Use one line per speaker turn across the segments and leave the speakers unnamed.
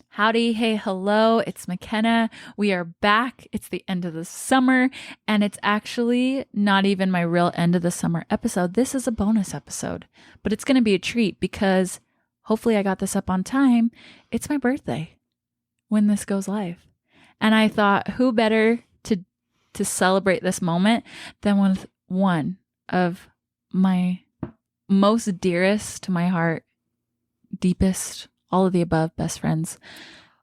Howdy, hey, hello, it's McKenna. We are back. It's the end of the summer, and it's actually not even my real end of the summer episode. This is a bonus episode, but it's going to be a treat because hopefully I got this up on time. It's my birthday when this goes live. And I thought, who better to celebrate this moment than with one of my most dearest to my heart, deepest, all of the above best friends.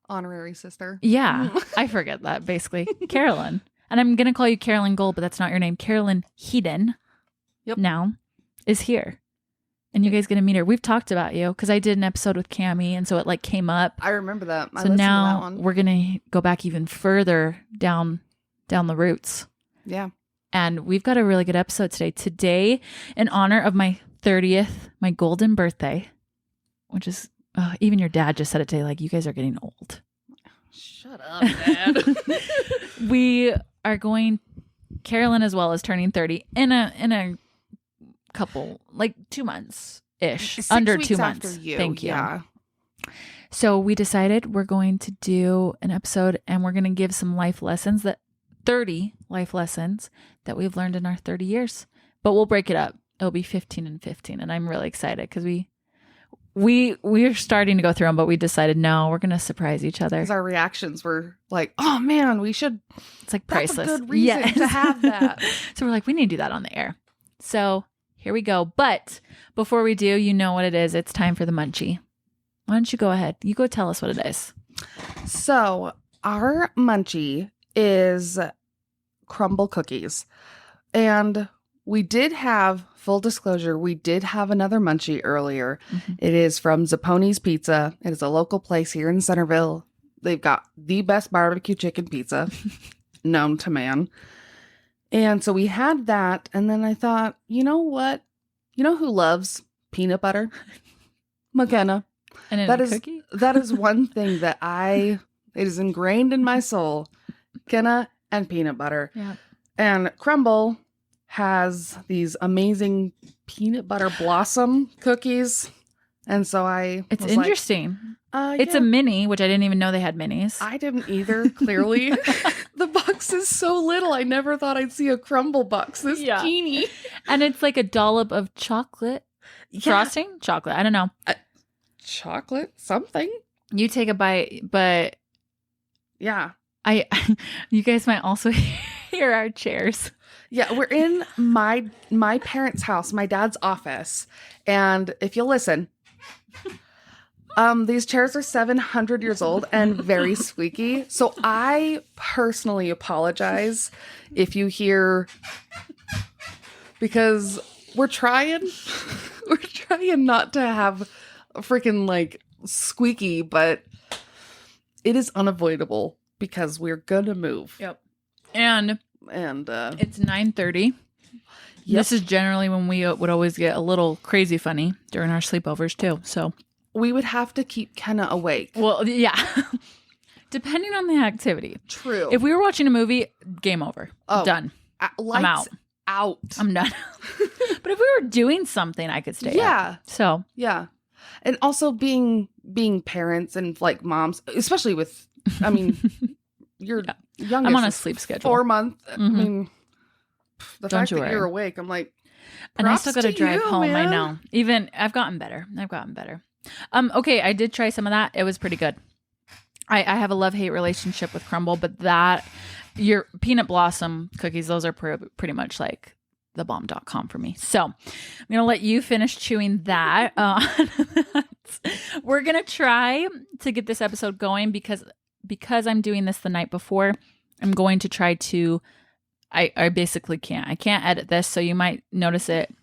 Honorary sister.
Yeah, I forget that basically. Carolyn. And I'm going to call you Carolyn Gold, but that's not your name. Carolyn Hedin now is here. And you guys going to meet her. We've talked about you because I did an episode with Cammie, and so it like came up.
I remember that.
So now we're going to go back even further down the roots.
Yeah.
And we've got a really good episode today. Today, in honor of my 30th, my golden birthday, which is, even your dad just said it today, like, you guys are getting old.
Shut up, Dad.
We are going, Carolyn as well is turning 30 in a couple, like 2 months-ish.
6
under
weeks
2 months.
after you.
Thank you.
Yeah.
So we decided we're going to do an episode and we're going to give some life lessons, 30 life lessons that we've learned in our 30 years. But we'll break it up. It'll be 15 and 15. And I'm really excited because we're starting to go through them, but we decided, no, we're going to surprise each other.
Because our reactions were like, oh man, we should.
It's like priceless.
That's a good reason to have that.
So we're like, we need to do that on the air. So here we go. But before we do, you know what it is. It's time for the munchie. Why don't you go ahead? You go tell us what it is.
So our munchie is Crumbl cookies. And we did have, full disclosure, we did have another munchie earlier. Mm-hmm. It is from Zapponi's Pizza. It is a local place here in Centerville. They've got the best barbecue chicken pizza known to man. And so we had that. And then I thought, you know what? You know who loves peanut butter? McKenna.
And
that
a
is
cookie?
That is one thing that it is ingrained in my soul. McKenna and peanut butter.
Yeah.
And Crumbl has these amazing peanut butter blossom cookies. And so
it's interesting. It's
yeah.
a mini, which I didn't even know they had minis.
I didn't either, clearly. The box is so little. I never thought I'd see a Crumbl box this teeny.
And it's like a dollop of chocolate frosting? Chocolate. I don't know.
Chocolate? Something.
You take a bite, but
yeah.
You guys might also hear our chairs.
Yeah, we're in my parents' house, my dad's office. And if you'll listen, these chairs are 700 years old and very squeaky. So I personally apologize if you hear, because we're trying not to have a freaking like squeaky, but it is unavoidable because we're gonna move.
Yep. And it's 9:30. Yep. This is generally when we would always get a little crazy funny during our sleepovers too. So
we would have to keep Kenna awake.
Well, yeah. Depending on the activity.
True.
If we were watching a movie, game over. Done.
Lights out.
I'm done. But if we were doing something, I could stay up. So
yeah. And also being parents and like moms, especially with, I mean, your youngest.
I'm on a sleep schedule.
4 months.
Mm-hmm.
I mean, the fact that you're awake, I'm like,
and I still got to drive home.
Man.
I know. Even I've gotten better. Okay, I did try some of that. It was pretty good. I have a love-hate relationship with Crumbl, but your peanut blossom cookies, those are pretty much like the bomb.com for me. So I'm going to let you finish chewing that. We're going to try to get this episode going because I'm doing this the night before. I'm going to try to, I basically can't. I can't edit this, so you might notice it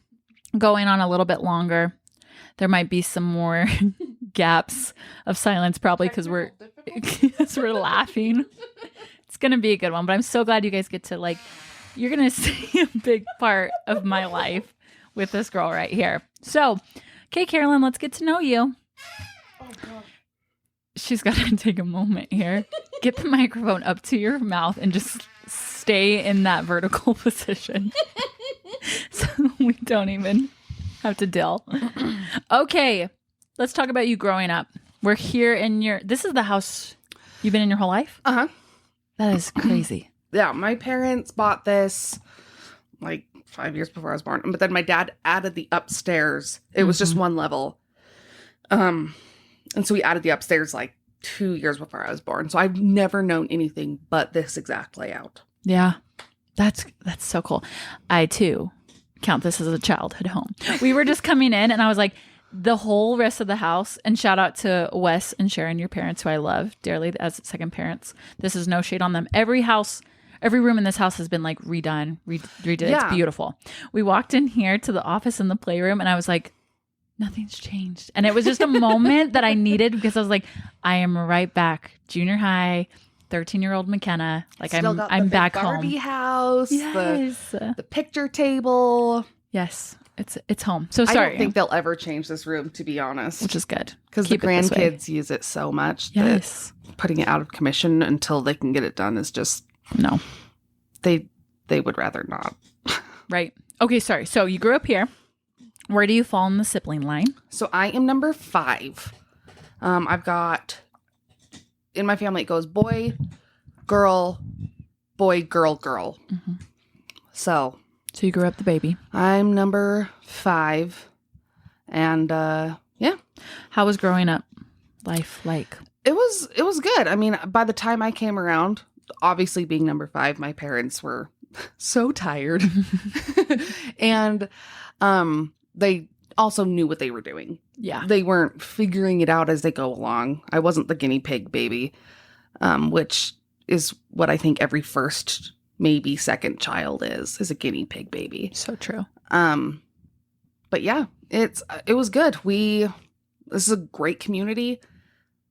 going on a little bit longer. There might be some more gaps of silence probably because we're laughing. It's going to be a good one, but I'm so glad you guys get to you're going to see a big part of my life with this girl right here. So, okay, Carolyn, let's get to know you.
Oh, God.
She's got to take a moment here. Get the microphone up to your mouth and just stay in that vertical position. So We don't even have to deal. Okay. Let's talk about you growing up. We're here this is the house you've been in your whole life?
Uh-huh.
That is crazy.
Yeah, my parents bought this like 5 years before I was born. But then my dad added the upstairs. It was just one level. And so we added the upstairs like 2 years before I was born. So I've never known anything but this exact layout.
Yeah. That's so cool. I too count this as a childhood home. We were just coming in and I was like, the whole rest of the house, and shout out to Wes and Sharon, your parents, who I love dearly as second parents. This is no shade on them. Every room in this house has been like redone, redid.
Yeah.
It's beautiful. We walked in here to the office and the playroom and I was like, nothing's changed. And it was just a moment that I needed because I was like, I am right back. Junior high, 13-year-old McKenna. Like
Still got
I'm
the
back
big
home.
Barbie house,
Yes.
the picture table.
Yes. It's home. So
I
sorry.
don't think they'll ever change this room, to be honest.
Which is good.
Because the
Keep it this way.
grandkids use it so much
Yes.
that putting it out of commission until they can get it done is just...
No.
They would rather not.
Right. Okay, sorry. So you grew up here. Where do you fall in the sibling line?
So I am number 5. I've got... In my family, it goes boy, girl, girl.
Mm-hmm.
So
you grew up the baby.
I'm number 5. And yeah.
How was growing up life like?
It was good. I mean, by the time I came around, obviously being number 5, my parents were so tired. And they also knew what they were doing.
Yeah.
They weren't figuring it out as they go along. I wasn't the guinea pig baby, which is what I think every first, maybe second child is a guinea pig baby.
So true.
But yeah, it was good. This is a great community.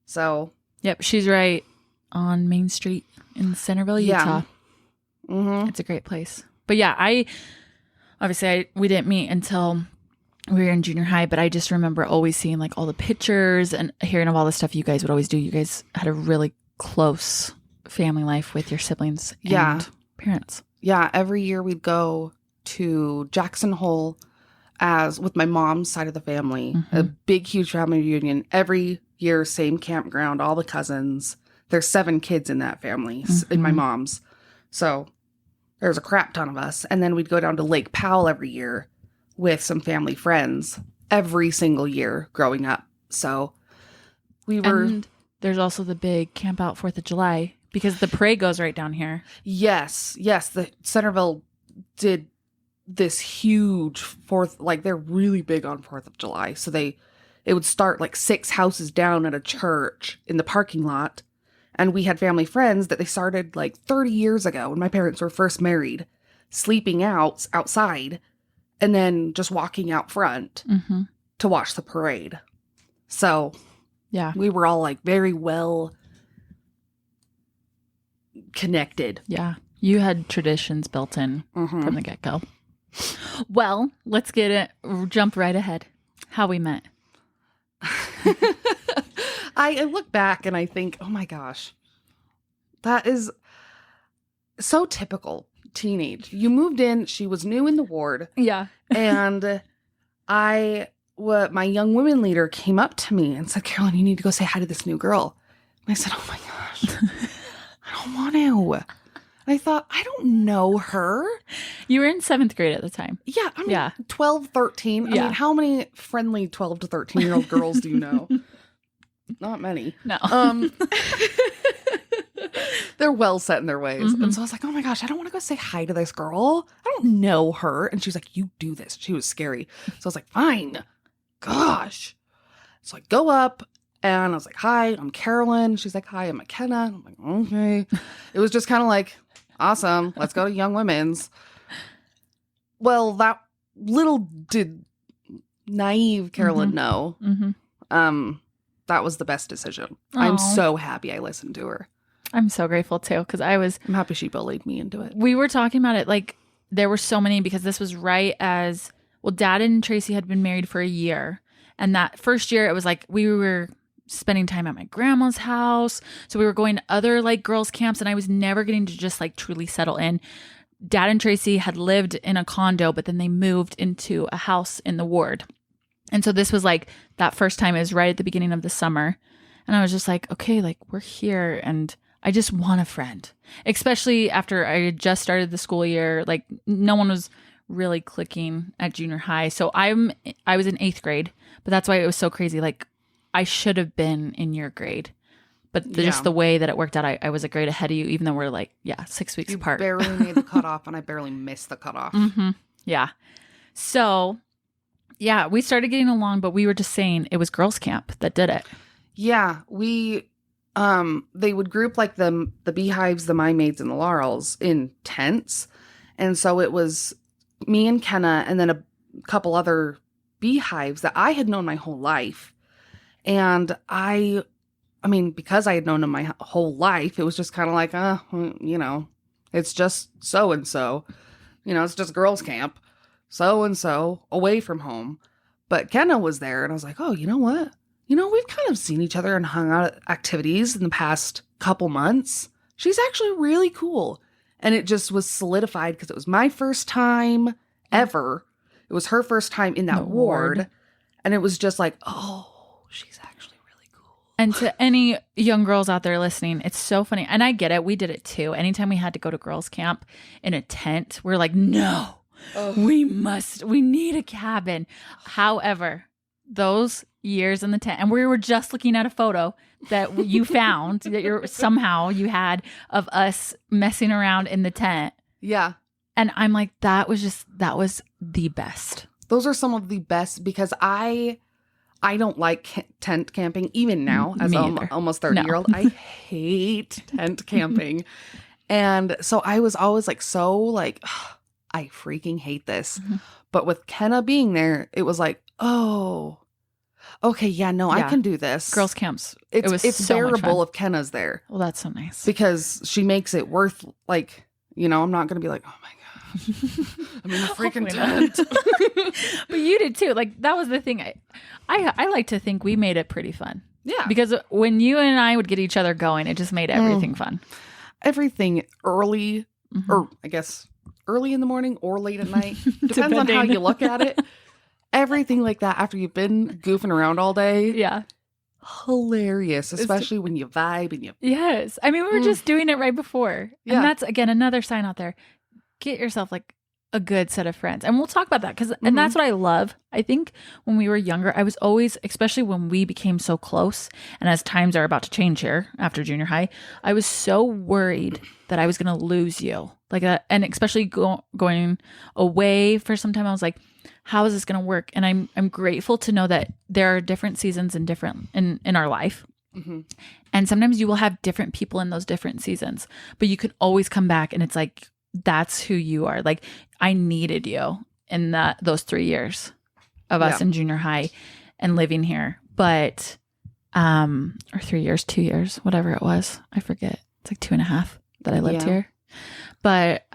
So
Yep, she's right on Main Street in Centerville, Utah.
Yeah. Mm-hmm.
It's a great place. But yeah, we didn't meet until we were in junior high, but I just remember always seeing like all the pictures and hearing of all the stuff you guys would always do. You guys had a really close family life with your siblings and parents.
Yeah, every year we'd go to Jackson Hole with my mom's side of the family.
Mm-hmm.
A big, huge family reunion. Every year, same campground, all the cousins. There's 7 kids in that family, in my mom's. So there's a crap ton of us. And then we'd go down to Lake Powell every year with some family friends every single year growing up. So we were...
And there's also the big camp out 4th of July because the parade goes right down here.
Yes. The Centerville did this huge 4th, like they're really big on 4th of July. So it would start like 6 houses down at a church in the parking lot. And we had family friends that they started like 30 years ago when my parents were first married, sleeping outside and then just walking out front to watch the parade. So
yeah,
we were all like very well connected.
Yeah. You had traditions built in from the get-go. Well, let's jump right ahead. How we met.
I look back and I think, oh my gosh, that is so typical teenage. You moved in, she was new in the ward.
Yeah.
And my young women leader came up to me and said, Carolyn, you need to go say hi to this new girl. And I said, oh my gosh, I don't want to. And I thought, I don't know her.
You were in 7th grade at the time.
Yeah. I mean, 12, 13. I mean, how many friendly 12 to 13-year-old girls do you know? Not many.
No.
They're well set in their ways. And so I was like, oh my gosh, I don't want to go say hi to this girl. I don't know her. And she was like, you do this. She was scary. So I was like, fine. Gosh. So I go up and I was like, hi, I'm Carolyn. She's like, hi, I'm McKenna. I'm like, okay. It was just kind of like, awesome. Let's go to Young Women's. Well, that little did naive Carolyn know. That was the best decision. Aww. I'm so happy I listened to her.
I'm so grateful too, because I'm
happy she bullied me into it.
We were talking about it, like there were so many, because this was right as, well, Dad and Tracy had been married for a year. And that first year it was like we were spending time at my grandma's house. So we were going to other like girls' camps and I was never getting to just like truly settle in. Dad and Tracy had lived in a condo, but then they moved into a house in the ward. And so this was like that first time, is right at the beginning of the summer. And I was just like, okay, like we're here and I just want a friend, especially after I had just started the school year. Like no one was really clicking at junior high. So I was in 8th grade, but that's why it was so crazy. Like I should have been in your grade, but just the way that it worked out, I was a grade ahead of you, even though we're like, 6 weeks apart.
You barely made the cutoff and I barely missed the cutoff.
Mm-hmm. Yeah. So yeah, we started getting along, but we were just saying it was girls' camp that did it.
Yeah, they would group like the Beehives, the My Maids, and the Laurels in tents. And so it was me and Kenna and then a couple other Beehives that I had known my whole life. And I mean, because I had known them my whole life, it was just kind of like, it's just so-and-so. It's just girls' camp. So-and-so away from home. But Kenna was there and I was like, oh, you know what? We've kind of seen each other and hung out at activities in the past couple months. She's actually really cool. And it just was solidified because it was my first time ever. It was her first time in that ward. And it was just like, oh, she's actually really cool.
And to any young girls out there listening, it's so funny. And I get it. We did it too. Anytime we had to go to girls' camp in a tent, we're like, no. We need a cabin. However, those years in the tent, and we were just looking at a photo that you found that you had of us messing around in the tent.
Yeah.
And I'm like, that was the best.
Those are some of the best because I don't like tent camping even now as an almost 30-year-old. I hate tent camping. And so I was always like, I freaking hate this. Mm-hmm. But with Kenna being there, it was like, oh, okay, I can do this.
Girls' camps.
It's so bearable if Kenna's there.
Well, that's so nice.
Because she makes it worth, like, I'm not going to be like, oh my God, I'm in a freaking tent.
But you did too. Like, that was the thing. I like to think we made it pretty fun.
Yeah.
Because when you and I would get each other going, it just made everything fun.
Everything early, or I guess early in the morning or late at night. Depends on how you look at it. Everything like that after you've been goofing around all day.
Yeah.
Hilarious, especially when you vibe and you...
Yes. I mean, we were just doing it right before. Yeah. And that's, again, another sign out there. Get yourself like a good set of friends. And we'll talk about that because, and that's what I love. I think when we were younger, I was always, especially when we became so close, and as times are about to change here after junior high, I was so worried that I was going to lose you. Like, and especially going away for some time, I was like, how is this going to work? And I'm grateful to know that there are different seasons and different in our life. Mm-hmm. And sometimes you will have different people in those different seasons, but you can always come back and it's like, that's who you are. Like, I needed you in those 3 years of us in junior high and living here. But, or 3 years, 2 years, whatever it was. I forget. It's like 2.5 that I lived here. But,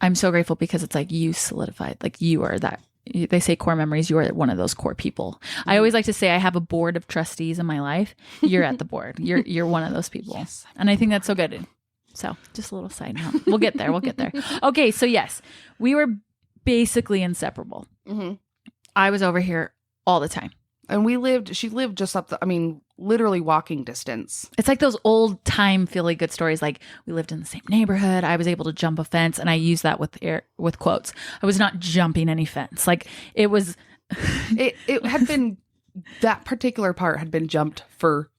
I'm so grateful because it's like you solidified, like you are that. They say core memories. You are one of those core people. Mm-hmm. I always like to say I have a board of trustees in my life. You're at the board. You're one of those people. Yes. And I think that's so good. So just a little side note. We'll get there. Okay. So yes, we were basically inseparable. Mm-hmm. I was over here all the time.
And she lived just up literally walking distance.
It's like those old time Philly good stories. Like, we lived in the same neighborhood. I was able to jump a fence, and I use that with quotes. I was not jumping any fence. Like, it was.
it had been, that particular part had been jumped for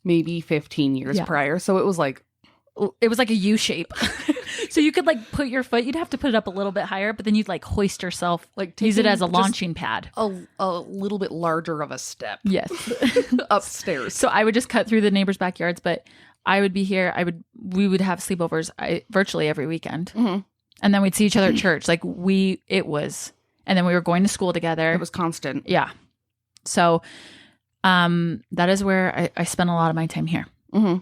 maybe 15 years prior. So it was like
a U shape. So you could like put your foot, you'd have to put it up a little bit higher, but then you'd like hoist yourself, like use it as a launching pad.
A little bit larger of a step.
Yes.
Upstairs.
So I would just cut through the neighbors' backyards, but I would be here. We would have sleepovers virtually every weekend. Mm-hmm. And then we'd see each other at church. Like and then we were going to school together.
It was constant.
Yeah. So that is where I spent a lot of my time here. Mm-hmm.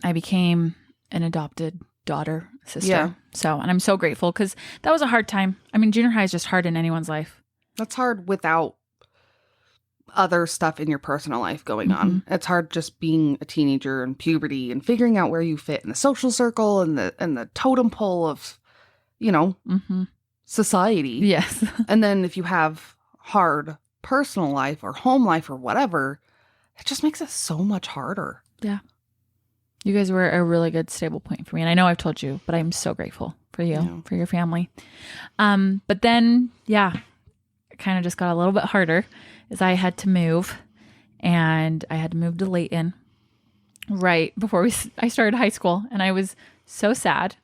I became an adopted daughter, sister. Yeah. So, and I'm so grateful because that was a hard time. I mean, junior high is just hard in anyone's life.
That's hard without other stuff in your personal life going on. It's hard just being a teenager and puberty and figuring out where you fit in the social circle and the totem pole of, society.
Yes.
And then if you have hard personal life or home life or whatever, it just makes it so much harder.
Yeah. You guys were a really good stable point for me. And I know I've told you, but I'm so grateful for you, for your family. But then, it kind of just got a little bit harder as I had to move, and I had to move to Layton right before I started high school. And I was so sad.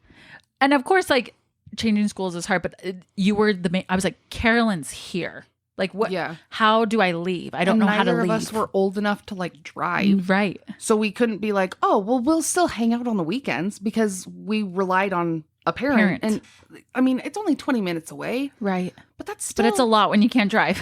And of course, like, changing schools is hard, but you were the main. I was like, Carolyn's here. Like, what? Yeah. How do I leave? I don't know how to leave.
Neither of us were old enough to like drive.
Right.
So we couldn't be like, oh, well, we'll still hang out on the weekends because we relied on a parent. And I mean, it's only 20 minutes away.
Right.
But that's still.
But it's a lot when you can't drive.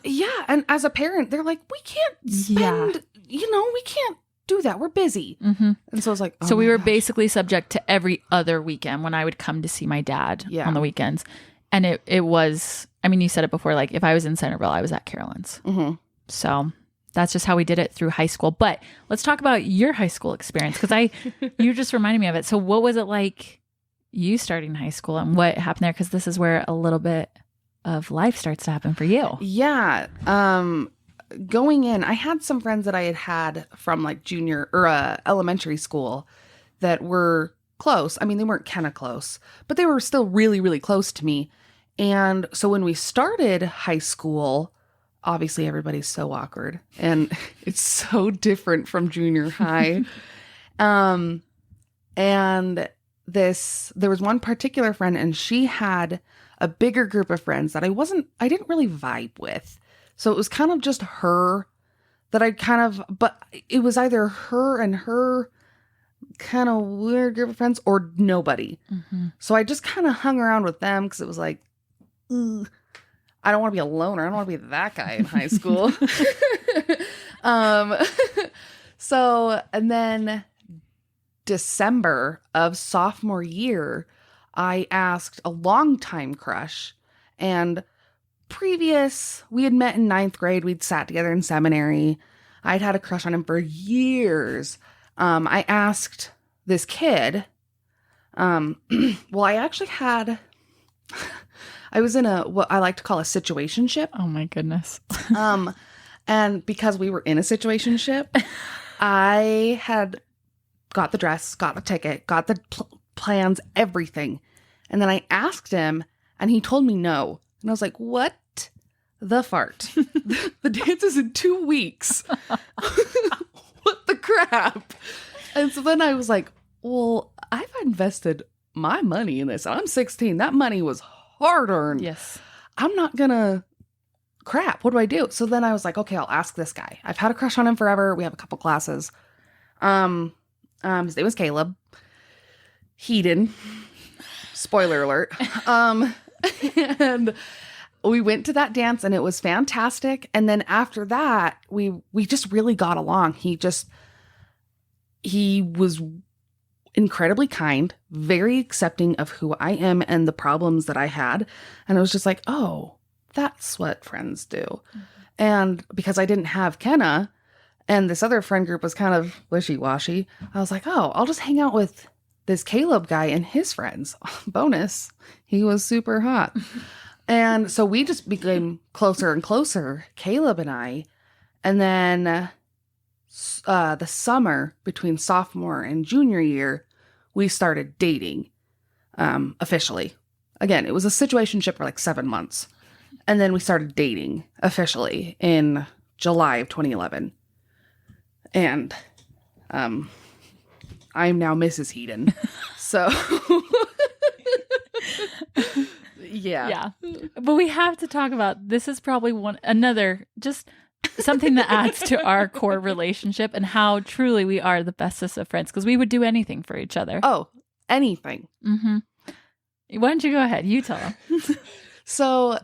Yeah. And as a parent, they're like, we can't spend, we can't do that. We're busy. And so I was like,
so we were basically subject to every other weekend when I would come to see my dad on the weekends. And it was, I mean, you said it before, like if I was in Centerville, I was at Carolyn's. So that's just how we did it through high school. But let's talk about your high school experience, because you just reminded me of it. So what was it like you starting high school and what happened there? Because this is where a little bit of life starts to happen for you.
Yeah. Going in, I had some friends that I had from like junior or elementary school that were close. I mean, they weren't kind of close, but they were still really, really close to me. And so when we started high school, obviously everybody's so awkward and it's so different from junior high. And there was one particular friend, and she had a bigger group of friends that I didn't really vibe with. So it was kind of just her that but it was either her and her kind of weird group of friends or nobody. So I just kind of hung around with them because it was like, I don't want to be a loner. I don't want to be that guy in high school. So, and then December of sophomore year, I asked a longtime crush, and we had met in 9th grade. We'd sat together in seminary. I'd had a crush on him for years. I asked this kid, I actually I was in what I like to call a situationship.
Oh my goodness.
And because we were in a situationship, I had got the dress, got the ticket, got the plans, everything. And then I asked him and he told me no. And I was like, what the fart? The dance is in 2 weeks. What the crap? And so then I was like, well, I've invested my money in this. I'm 16. That money was hard earned.
Yes.
I'm not gonna crap. What do I do? So then I was like, okay, I'll ask this guy. I've had a crush on him forever. We have a couple classes. His name was Caleb Hedin. Spoiler alert. And we went to that dance and it was fantastic. And then after that, we just really got along. He was incredibly kind, very accepting of who I am and the problems that I had. And I was just like, oh, that's what friends do. Mm-hmm. And because I didn't have Kenna and this other friend group was kind of wishy-washy, I was like, oh, I'll just hang out with this Caleb guy and his friends. Bonus, he was super hot. And so we just became closer and closer, Caleb and I. And then the summer between sophomore and junior year, we started dating officially. Again, it was a situationship for like 7 months. And then we started dating officially in July of 2011. And I'm now Mrs. Hedin. So yeah.
But we have to talk about, this is probably just something that adds to our core relationship and how truly we are the bestest of friends, because we would do anything for each other.
Oh, anything.
Mm-hmm. Why don't you go ahead? You tell them.
So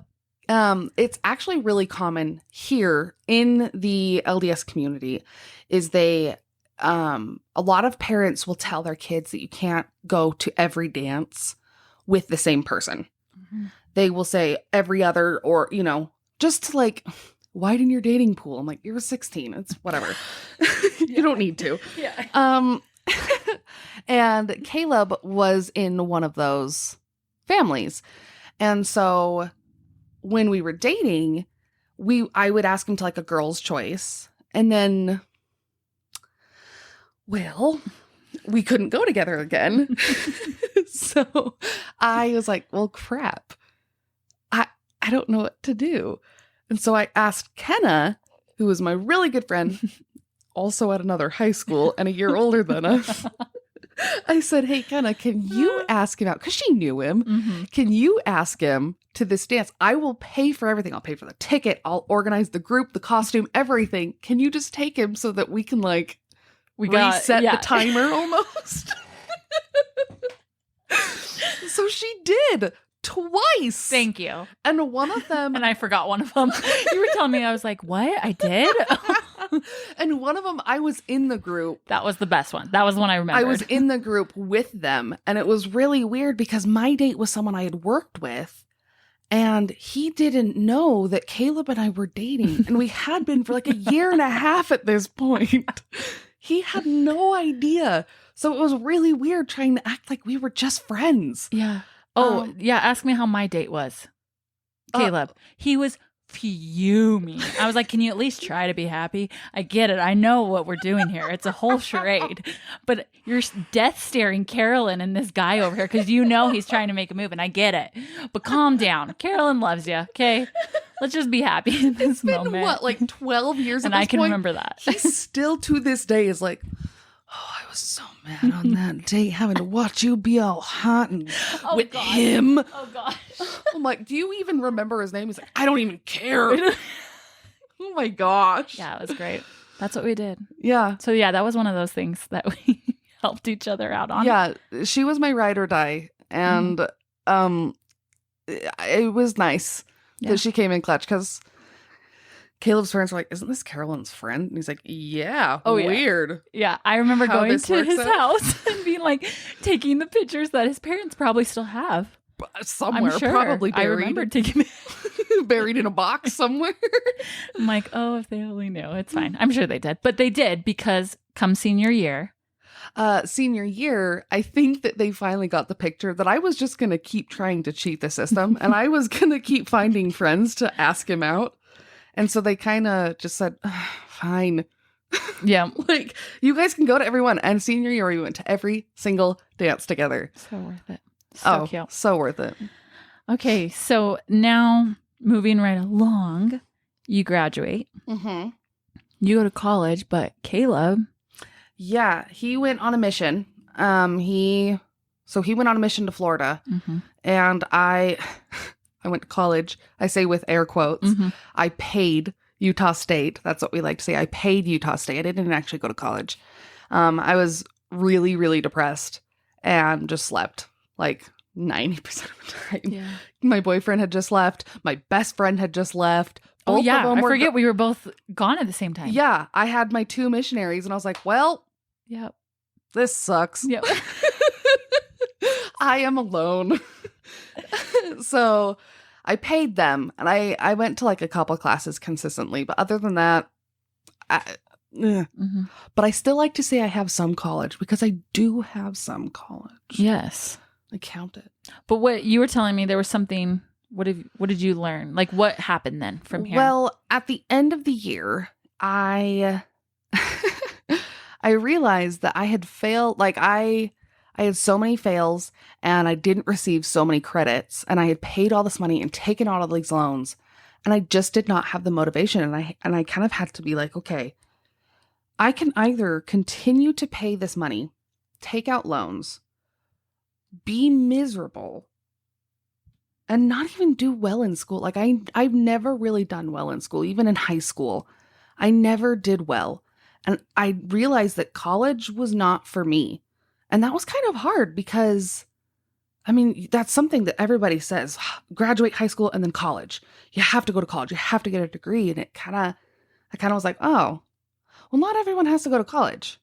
it's actually really common here in the LDS community is a lot of parents will tell their kids that you can't go to every dance with the same person. Mm-hmm. They will say every other, or, just to like widen your dating pool. I'm like, you're 16. It's whatever. You don't need to.
Yeah.
And Caleb was in one of those families. And so when we were dating, I would ask him to like a girl's choice. And then, well, we couldn't go together again. So I was like, well, crap. I don't know what to do. And so I asked Kenna, who was my really good friend, also at another high school and a year older than us. I said, hey, Kenna, can you ask him out? Because she knew him.
Mm-hmm.
Can you ask him to this dance? I will pay for everything. I'll pay for the ticket. I'll organize the group, the costume, everything. Can you just take him so that we can like reset the timer almost? So she did twice.
Thank you.
And one of them...
And I forgot one of them. You were telling me, I was like, what? I did?
And one of them, I was in the group.
That was the best one. That was the one I remembered.
I was in the group with them. And it was really weird because my date was someone I had worked with. And he didn't know that Caleb and I were dating. And we had been for like a year and a half at this point. He had no idea. So it was really weird trying to act like we were just friends.
Yeah. Oh, yeah. Ask me how my date was. Caleb. He was fuming. I was like, can you at least try to be happy? I get it. I know what we're doing here. It's a whole charade. But you're death staring Carolyn and this guy over here because you know he's trying to make a move, and I get it. But calm down. Carolyn loves you, okay? Let's just be happy in this moment.
What, like 12 years
and
at this
I can
point?
remember that.
He still to this day is like, oh, I was so mad on that date having to watch you be all hot and with him.
Oh, gosh.
I'm like, do you even remember his name? He's like, I don't even care. Oh, my gosh.
Yeah, it was great. That's what we did.
Yeah.
So, yeah, that was one of those things that we helped each other out on.
Yeah. She was my ride or die. And it was nice that she came in clutch because Caleb's parents were like, isn't this Carolyn's friend? And he's like, yeah, weird.
Yeah, I remember going to his house and being like, taking the pictures that his parents probably still have.
Somewhere,
I'm sure.
probably buried.
I remember taking
buried in a box somewhere.
I'm like, oh, if they only knew. It's fine. I'm sure they did. But they did because come senior year.
Senior year, I think that they finally got the picture that I was just going to keep trying to cheat the system. And I was going to keep finding friends to ask him out. And so they kind of just said, fine.
Yeah.
Like, you guys can go to everyone. And senior year, we went to every single dance together.
So worth it. So cute.
So worth it.
Okay. So now moving right along, you graduate.
Mm-hmm.
You go to college, but Caleb.
Yeah. He went on a mission. He went on a mission to Florida.
Mm-hmm.
And I went to college. I say with air quotes.
Mm-hmm.
I paid Utah State. That's what we like to say. I paid Utah State. I didn't actually go to college. I was really, really depressed and just slept like 90% of the time.
Yeah.
My boyfriend had just left. My best friend had just left.
Both of them I forget we were both gone at the same time.
Yeah. I had my two missionaries and I was like, well,
yep,
this sucks.
Yep.
I am alone. So I paid them and I went to like a couple classes consistently. But other than that,
Mm-hmm.
But I still like to say I have some college because I do have some college.
Yes.
I count it.
But what you were telling me, there was something, what did you learn? Like what happened then from here?
Well, at the end of the year, I realized that I had failed. Like I had so many fails and I didn't receive so many credits and I had paid all this money and taken all of these loans and I just did not have the motivation. And I kind of had to be like, okay, I can either continue to pay this money, take out loans, be miserable, and not even do well in school. Like I've never really done well in school, even in high school. I never did well. And I realized that college was not for me. And that was kind of hard because, I mean, that's something that everybody says, graduate high school and then college. You have to go to college. You have to get a degree. And I kind of was like, oh, well, not everyone has to go to college.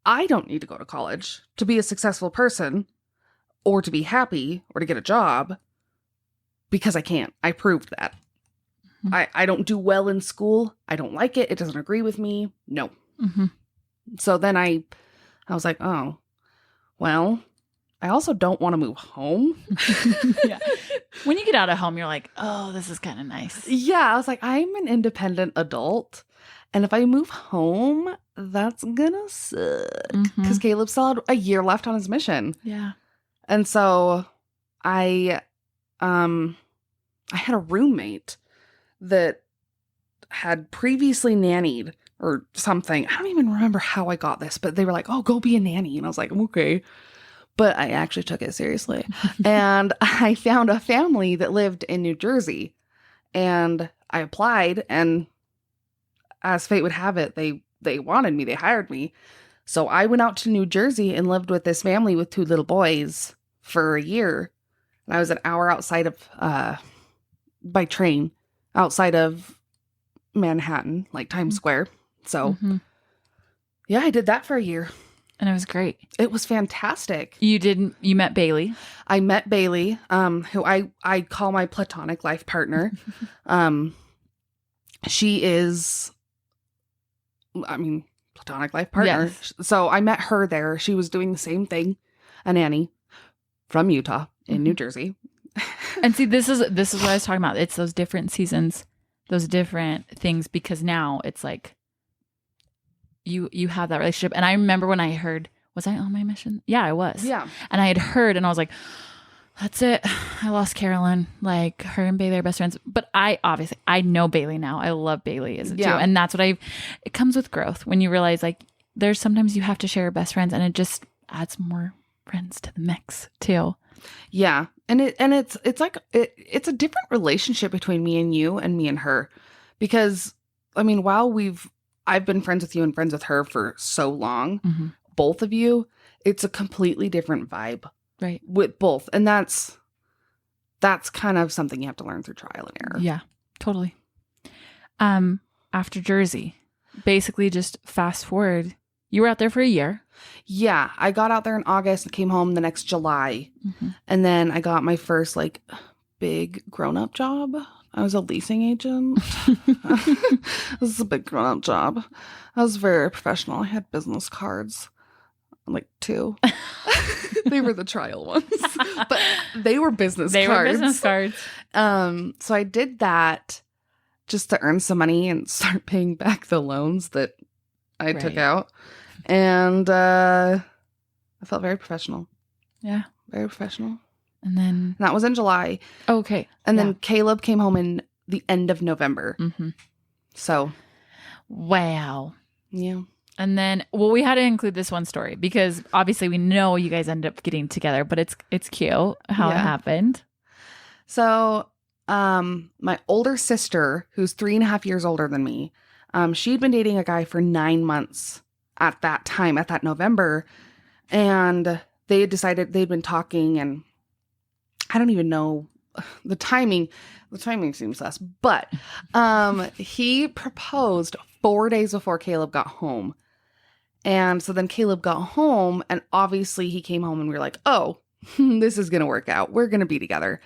I don't need to go to college to be a successful person or to be happy or to get a job because I can't. I proved that. I don't do well in school. I don't like it. It doesn't agree with me. No.
Mm-hmm.
So then I was like, oh, well, I also don't want to move home.
Yeah. When you get out of home, you're like, oh, this is kind of nice.
Yeah. I was like, I'm an independent adult. And if I move home, that's gonna suck. Because Caleb still had a year left on his mission.
Yeah.
And so I had a roommate that had previously nannied or something. I don't even remember how I got this, but they were like, oh, go be a nanny. And I was like, okay. But I actually took it seriously. And I found a family that lived in New Jersey. And I applied, and as fate would have it, they wanted me. They hired me. So I went out to New Jersey and lived with this family with 2 little boys for a year. And I was an hour outside of, by train, outside of Manhattan, like Times Square. So, yeah, I did that for a year.
And it was great.
It was fantastic.
You met Bailey.
I met Bailey, who I call my platonic life partner. She is, platonic life partner. Yes. So I met her there. She was doing the same thing, a nanny from Utah in New Jersey.
And see, this is what I was talking about. It's those different seasons, those different things, because now it's like you have that relationship. And I remember when I heard, was I on my mission? Yeah, I was.
Yeah.
And I had heard, and I was like, that's it. I lost Carolyn. Like, her and Bailey are best friends. But I know Bailey now. I love Bailey as a too. And that's what it comes with growth, when you realize, like, there's sometimes you have to share best friends, and it just adds more friends to the mix too.
Yeah. And it's like, it's a different relationship between me and you and me and her, because while I've been friends with you and friends with her for so long, both of you, it's a completely different vibe.
Right.
With both. And that's kind of something you have to learn through trial and error.
Yeah, totally. After Jersey, basically just fast forward, you were out there for a year.
Yeah. I got out there in August and came home the next July. And then I got my first big grown-up job. I was a leasing agent. This is a big grown-up job. I was very professional. I had business cards. 2. They were the trial ones, but they were business cards. So I did that just to earn some money and start paying back the loans that I took out. And I felt very professional. Yeah. Very professional.
And
that was in July.
Okay.
And then Caleb came home in the end of November. So.
Wow.
Yeah.
And then, we had to include this one story because obviously we know you guys ended up getting together, but it's cute how it happened.
So, my older sister, who's 3.5 years older than me, she'd been dating a guy for 9 months at that time, at that November. And they had decided they'd been talking, and I don't even know the timing. The timing seems less, but he proposed 4 days before Caleb got home. And so then Caleb got home, and obviously he came home and we were like, oh, this is going to work out. We're going to be together.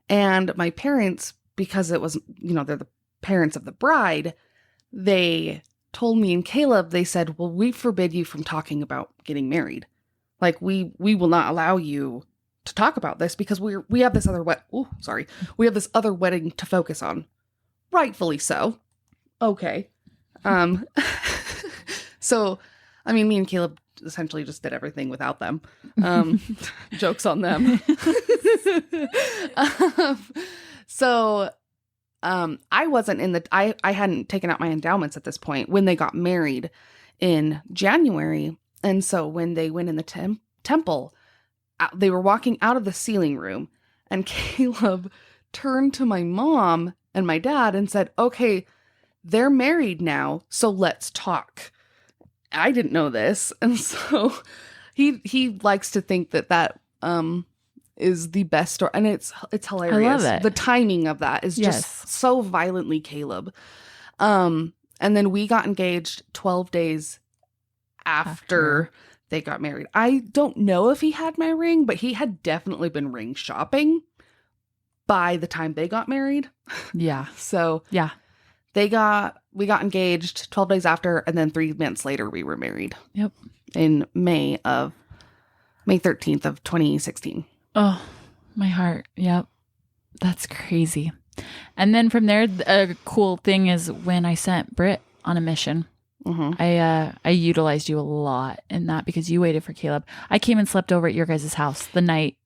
And my parents, because it was, they're the parents of the bride, they told me and Caleb, they said, well, we forbid you from talking about getting married. We will not allow you to talk about this because we have this other we have this other wedding to focus on. Rightfully so. Okay. So, me and Caleb essentially just did everything without them. Jokes on them. So, I wasn't I hadn't taken out my endowments at this point when they got married in January. And so when they went in the temple, they were walking out of the ceiling room, and Caleb turned to my mom and my dad and said, okay, they're married now, so let's talk. I didn't know this. And so he likes to think that is the best story. And it's hilarious. I love it. The timing of that is just so violently Caleb. And then we got engaged 12 days after they got married. I don't know if he had my ring, but he had definitely been ring shopping. by the time they got married.
Yeah.
So
Yeah.
we got engaged 12 days after, and then 3 months later we were married.
Yep.
In May 13th of 2016.
Oh, my heart. Yep. That's crazy. And then from there, a cool thing is when I sent Britt on a mission, I utilized you a lot in that because you waited for Caleb. I came and slept over at your guys' house the night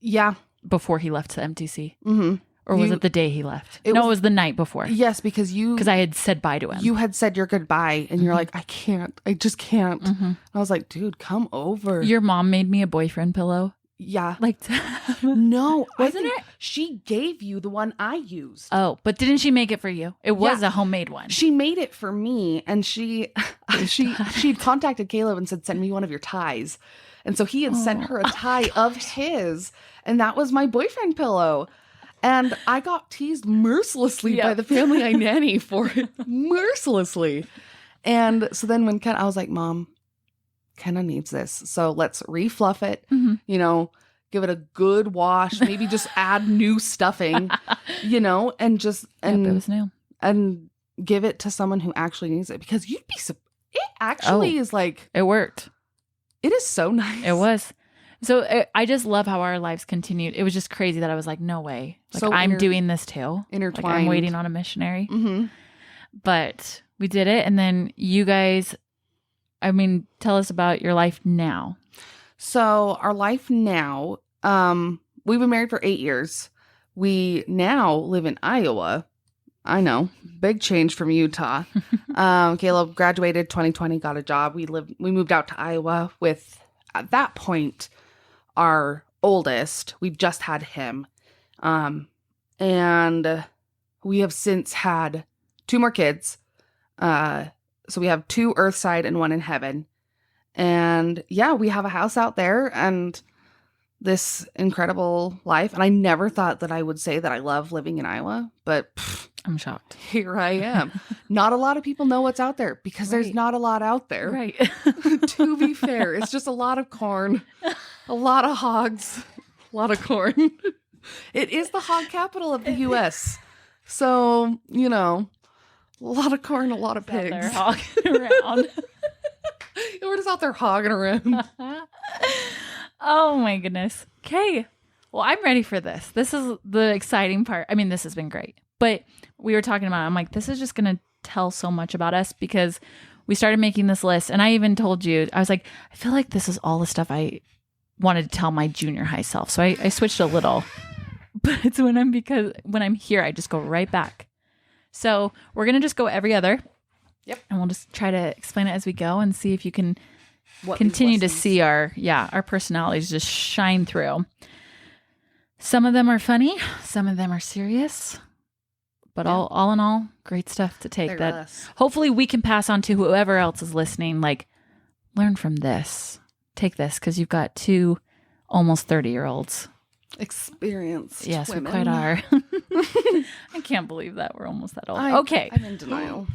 before he left the MTC. Mm-hmm. Or was it the day he left? It was the night before.
Yes, because
I had said bye to him.
You had said your goodbye, and you're like, I just can't. I was like, dude, come over.
Your mom made me a boyfriend pillow.
Yeah.
Like,
no,
wasn't it?
She gave you the one I used.
Oh, but didn't she make it for you? It was a homemade one.
She made it for me, and she'd contacted Caleb and said, send me one of your ties. And so he had sent her a tie of his, and that was my boyfriend pillow. And I got teased mercilessly by the family I nanny for it. Mercilessly. And so then when I was like, Mom, Kenna needs this. So let's refluff it, give it a good wash, maybe just add new stuffing, and just, and
it was new.
And give it to someone who actually needs it, because it actually is like.
It worked.
It is so nice.
It was. So I just love how our lives continued. It was just crazy that I was like, no way. Like, so I'm doing this too.
Intertwined.
Like, I'm waiting on a missionary. But we did it. And then you guys, tell us about your life now.
So our life now, we've been married for 8 years. We now live in Iowa. I know, big change from Utah. Caleb graduated 2020, got a job. We moved out to Iowa with, at that point, our oldest. We just had him. And we have since had 2 more kids. So we have 2 earthside and 1 in heaven. And we have a house out there and this incredible life. And I never thought that I would say that I love living in Iowa, but
I'm shocked.
Here I am. Not a lot of people know what's out there because there's not a lot out there.
Right.
To be fair, it's just a lot of corn, a lot of hogs, a lot of corn. It is the hog capital of the U.S. So, a lot of corn, a lot of pigs.
They're hogging around.
We're just out there hogging around.
Oh my goodness. Okay. Well, I'm ready for this. This is the exciting part. This has been great. But we were talking about, I'm like, this is just going to tell so much about us because we started making this list. And I even told you, I was like, I feel like this is all the stuff I wanted to tell my junior high self. So I switched a little. But it's when I'm here, I just go right back. So we're going to just go every other.
Yep.
And we'll just try to explain it as we go and see if you can continue to see our personalities just shine through. Some of them are funny. Some of them are serious. But all in all, great stuff to take. Hopefully we can pass on to whoever else is listening. Like, learn from this. Take this because you've got 2 almost 30-year-olds.
Experienced.
Yes,
women.
we quite are. I can't believe that we're almost that old. Okay.
I'm in denial.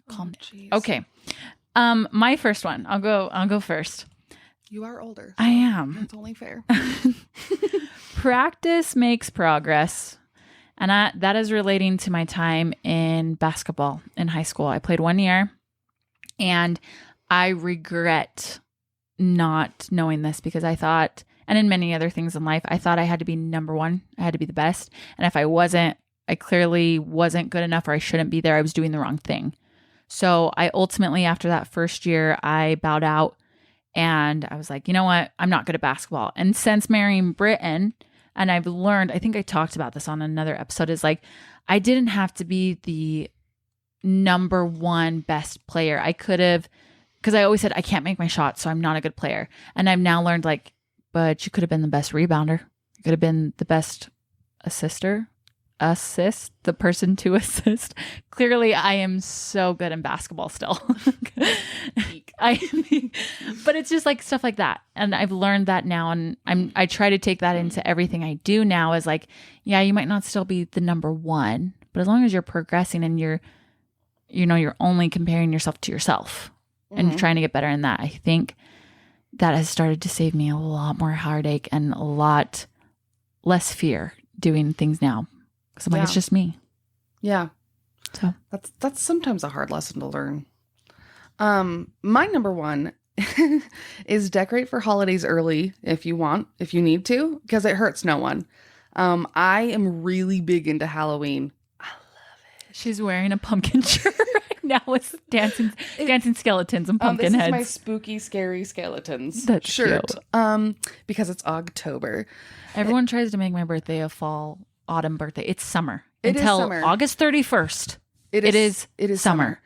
Calm down. Okay. My first one. I'll go first.
You are older.
I am.
It's only fair.
Practice makes progress. And that is relating to my time in basketball in high school. I played 1 year and I regret not knowing this because I thought, and in many other things in life, I thought I had to be number one. I had to be the best. And if I wasn't, I clearly wasn't good enough or I shouldn't be there. I was doing the wrong thing. So I ultimately, after that first year, I bowed out and I was like, you know what? I'm not good at basketball. And since marrying Britain, and I've learned, I think I talked about this on another episode, is like, I didn't have to be the number one best player. I could have, because I always said, I can't make my shots, so I'm not a good player. And I've now learned, like, but you could have been the best rebounder. You could have been the best the person to assist. Clearly, I am so good in basketball still. But it's just like stuff like that. And I've learned that now. And I try to take that into everything I do now as like, yeah, you might not still be the number one, but as long as you're progressing and you're only comparing yourself to yourself and you're trying to get better in that, I think that has started to save me a lot more heartache and a lot less fear doing things now. Because I'm like, it's just me.
Yeah.
So
that's sometimes a hard lesson to learn. My number one is decorate for holidays early if you need to, because it hurts no one. I am really big into Halloween. I love it.
She's wearing a pumpkin shirt right now with dancing skeletons and pumpkin
this
heads.
This is my spooky, scary skeletons
shirt.
Cute. Because it's October.
Everyone tries to make my birthday a fall, autumn birthday. It's summer.
It is
until
summer.
August 31st. It is summer.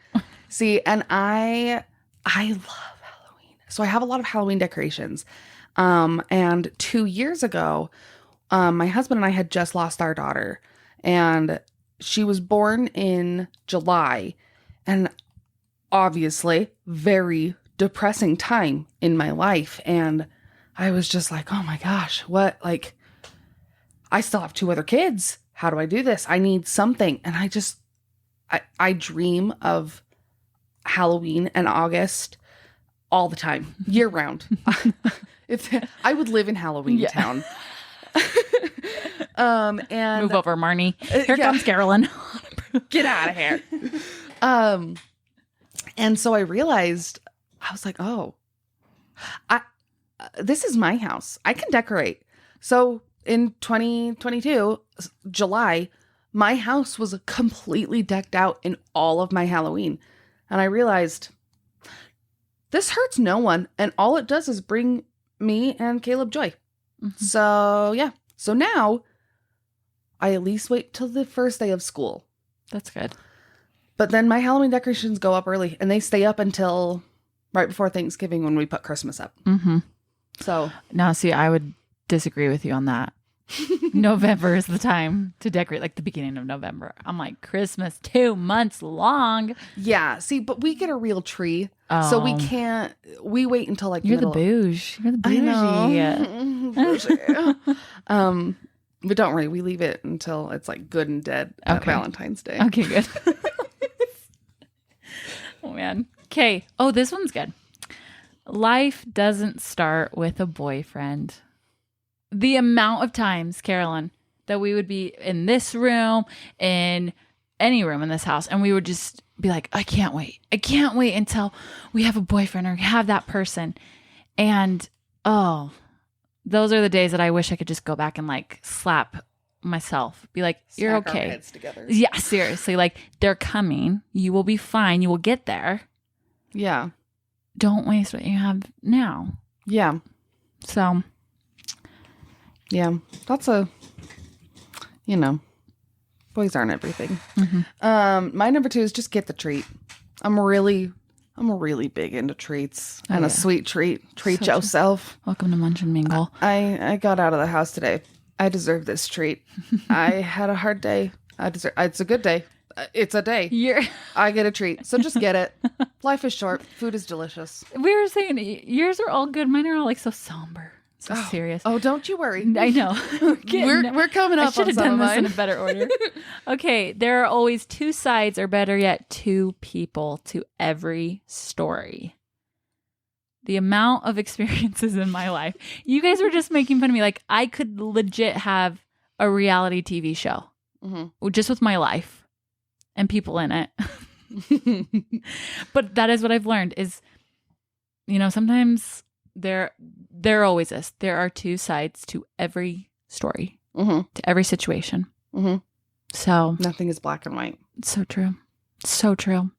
See, and I love Halloween. So I have a lot of Halloween decorations. And 2 years ago, my husband and I had just lost our daughter, and she was born in July, and obviously very depressing time in my life. And I was just like, oh my gosh, what? Like, I still have 2 other kids. How do I do this? I need something. And I dream of Halloween and August all the time, year round. I would live in Halloween town. And
move over, Marnie. Here comes Carolyn.
Get out of here. And so I realized, I was like, oh, this is my house. I can decorate. So in 2022, July, my house was completely decked out in all of my Halloween. And I realized this hurts no one. And all it does is bring me and Caleb joy. Mm-hmm. So yeah. So now I at least wait till the first day of school.
That's good.
But then my Halloween decorations go up early, and they stay up until right before Thanksgiving when we put Christmas up.
Mm-hmm.
So
now, see, I would disagree with you on that. November is the time to decorate, like the beginning of November. I'm like, Christmas 2 months long.
Yeah. See, but we get a real tree. Oh. So we wait until like
You're the bougie. You're the bougie.
I know. But don't worry, we leave it until it's like good and dead at Valentine's Day.
Okay, good. Oh man. Okay. Oh, this one's good. Life doesn't start with a boyfriend. The amount of times, Carolyn, that we would be in this room, in any room in this house, and we would just be like, I can't wait. I can't wait until we have a boyfriend or have that person. And, oh, those are the days that I wish I could just go back and like slap myself. Be like, you're
Smack
okay.
Our heads together.
Yeah, seriously. Like, they're coming. You will be fine. You will get there.
Yeah.
Don't waste what you have now.
Yeah.
So...
yeah, that's boys aren't everything.
Mm-hmm.
My number 2 is just get the treat. I'm really big into treats and a sweet treat. Treat so yourself.
Welcome to Munch and Mingle.
I got out of the house today. I deserve this treat. I had a hard day. It's a good day. It's a day. I get a treat. So just get it. Life is short. Food is delicious.
We were saying yours are all good. Mine are all like so somber. So serious.
Oh, don't you worry.
I know.
We're coming up. I
should have done this in a better order. Okay. There are always 2 sides, or better yet, 2 people to every story. The amount of experiences in my life. You guys were just making fun of me. Like, I could legit have a reality TV show just with my life and people in it. But that is what I've learned is, sometimes there always is. There are 2 sides to every story, to every situation.
Mm-hmm.
So
nothing is black and white.
So true. So true.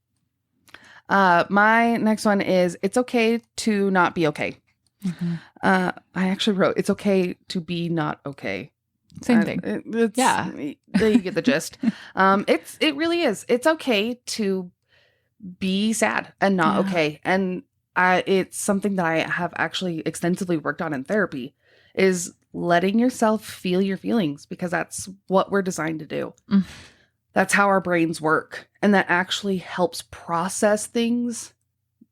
My next one is it's okay to not be okay.
Mm-hmm.
I actually wrote it's okay to be not okay.
Same thing.
Yeah. You get the gist. It really is. It's okay to be sad and not okay. And it's something that I have actually extensively worked on in therapy is letting yourself feel your feelings, because that's what we're designed to do. Mm. That's how our brains work. And that actually helps process things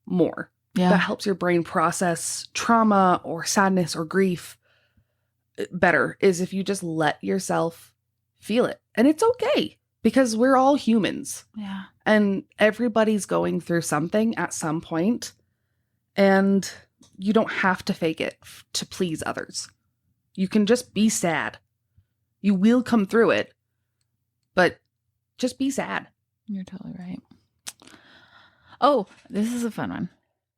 more. Yeah. That helps your brain process trauma or sadness or grief better, is if you just let yourself feel it. And it's okay, because we're all humans.
Yeah.
And everybody's going through something at some point. And you don't have to fake it to please others. You can just be sad You will come through it, but just be sad.
You're totally right. Oh, this is a fun one.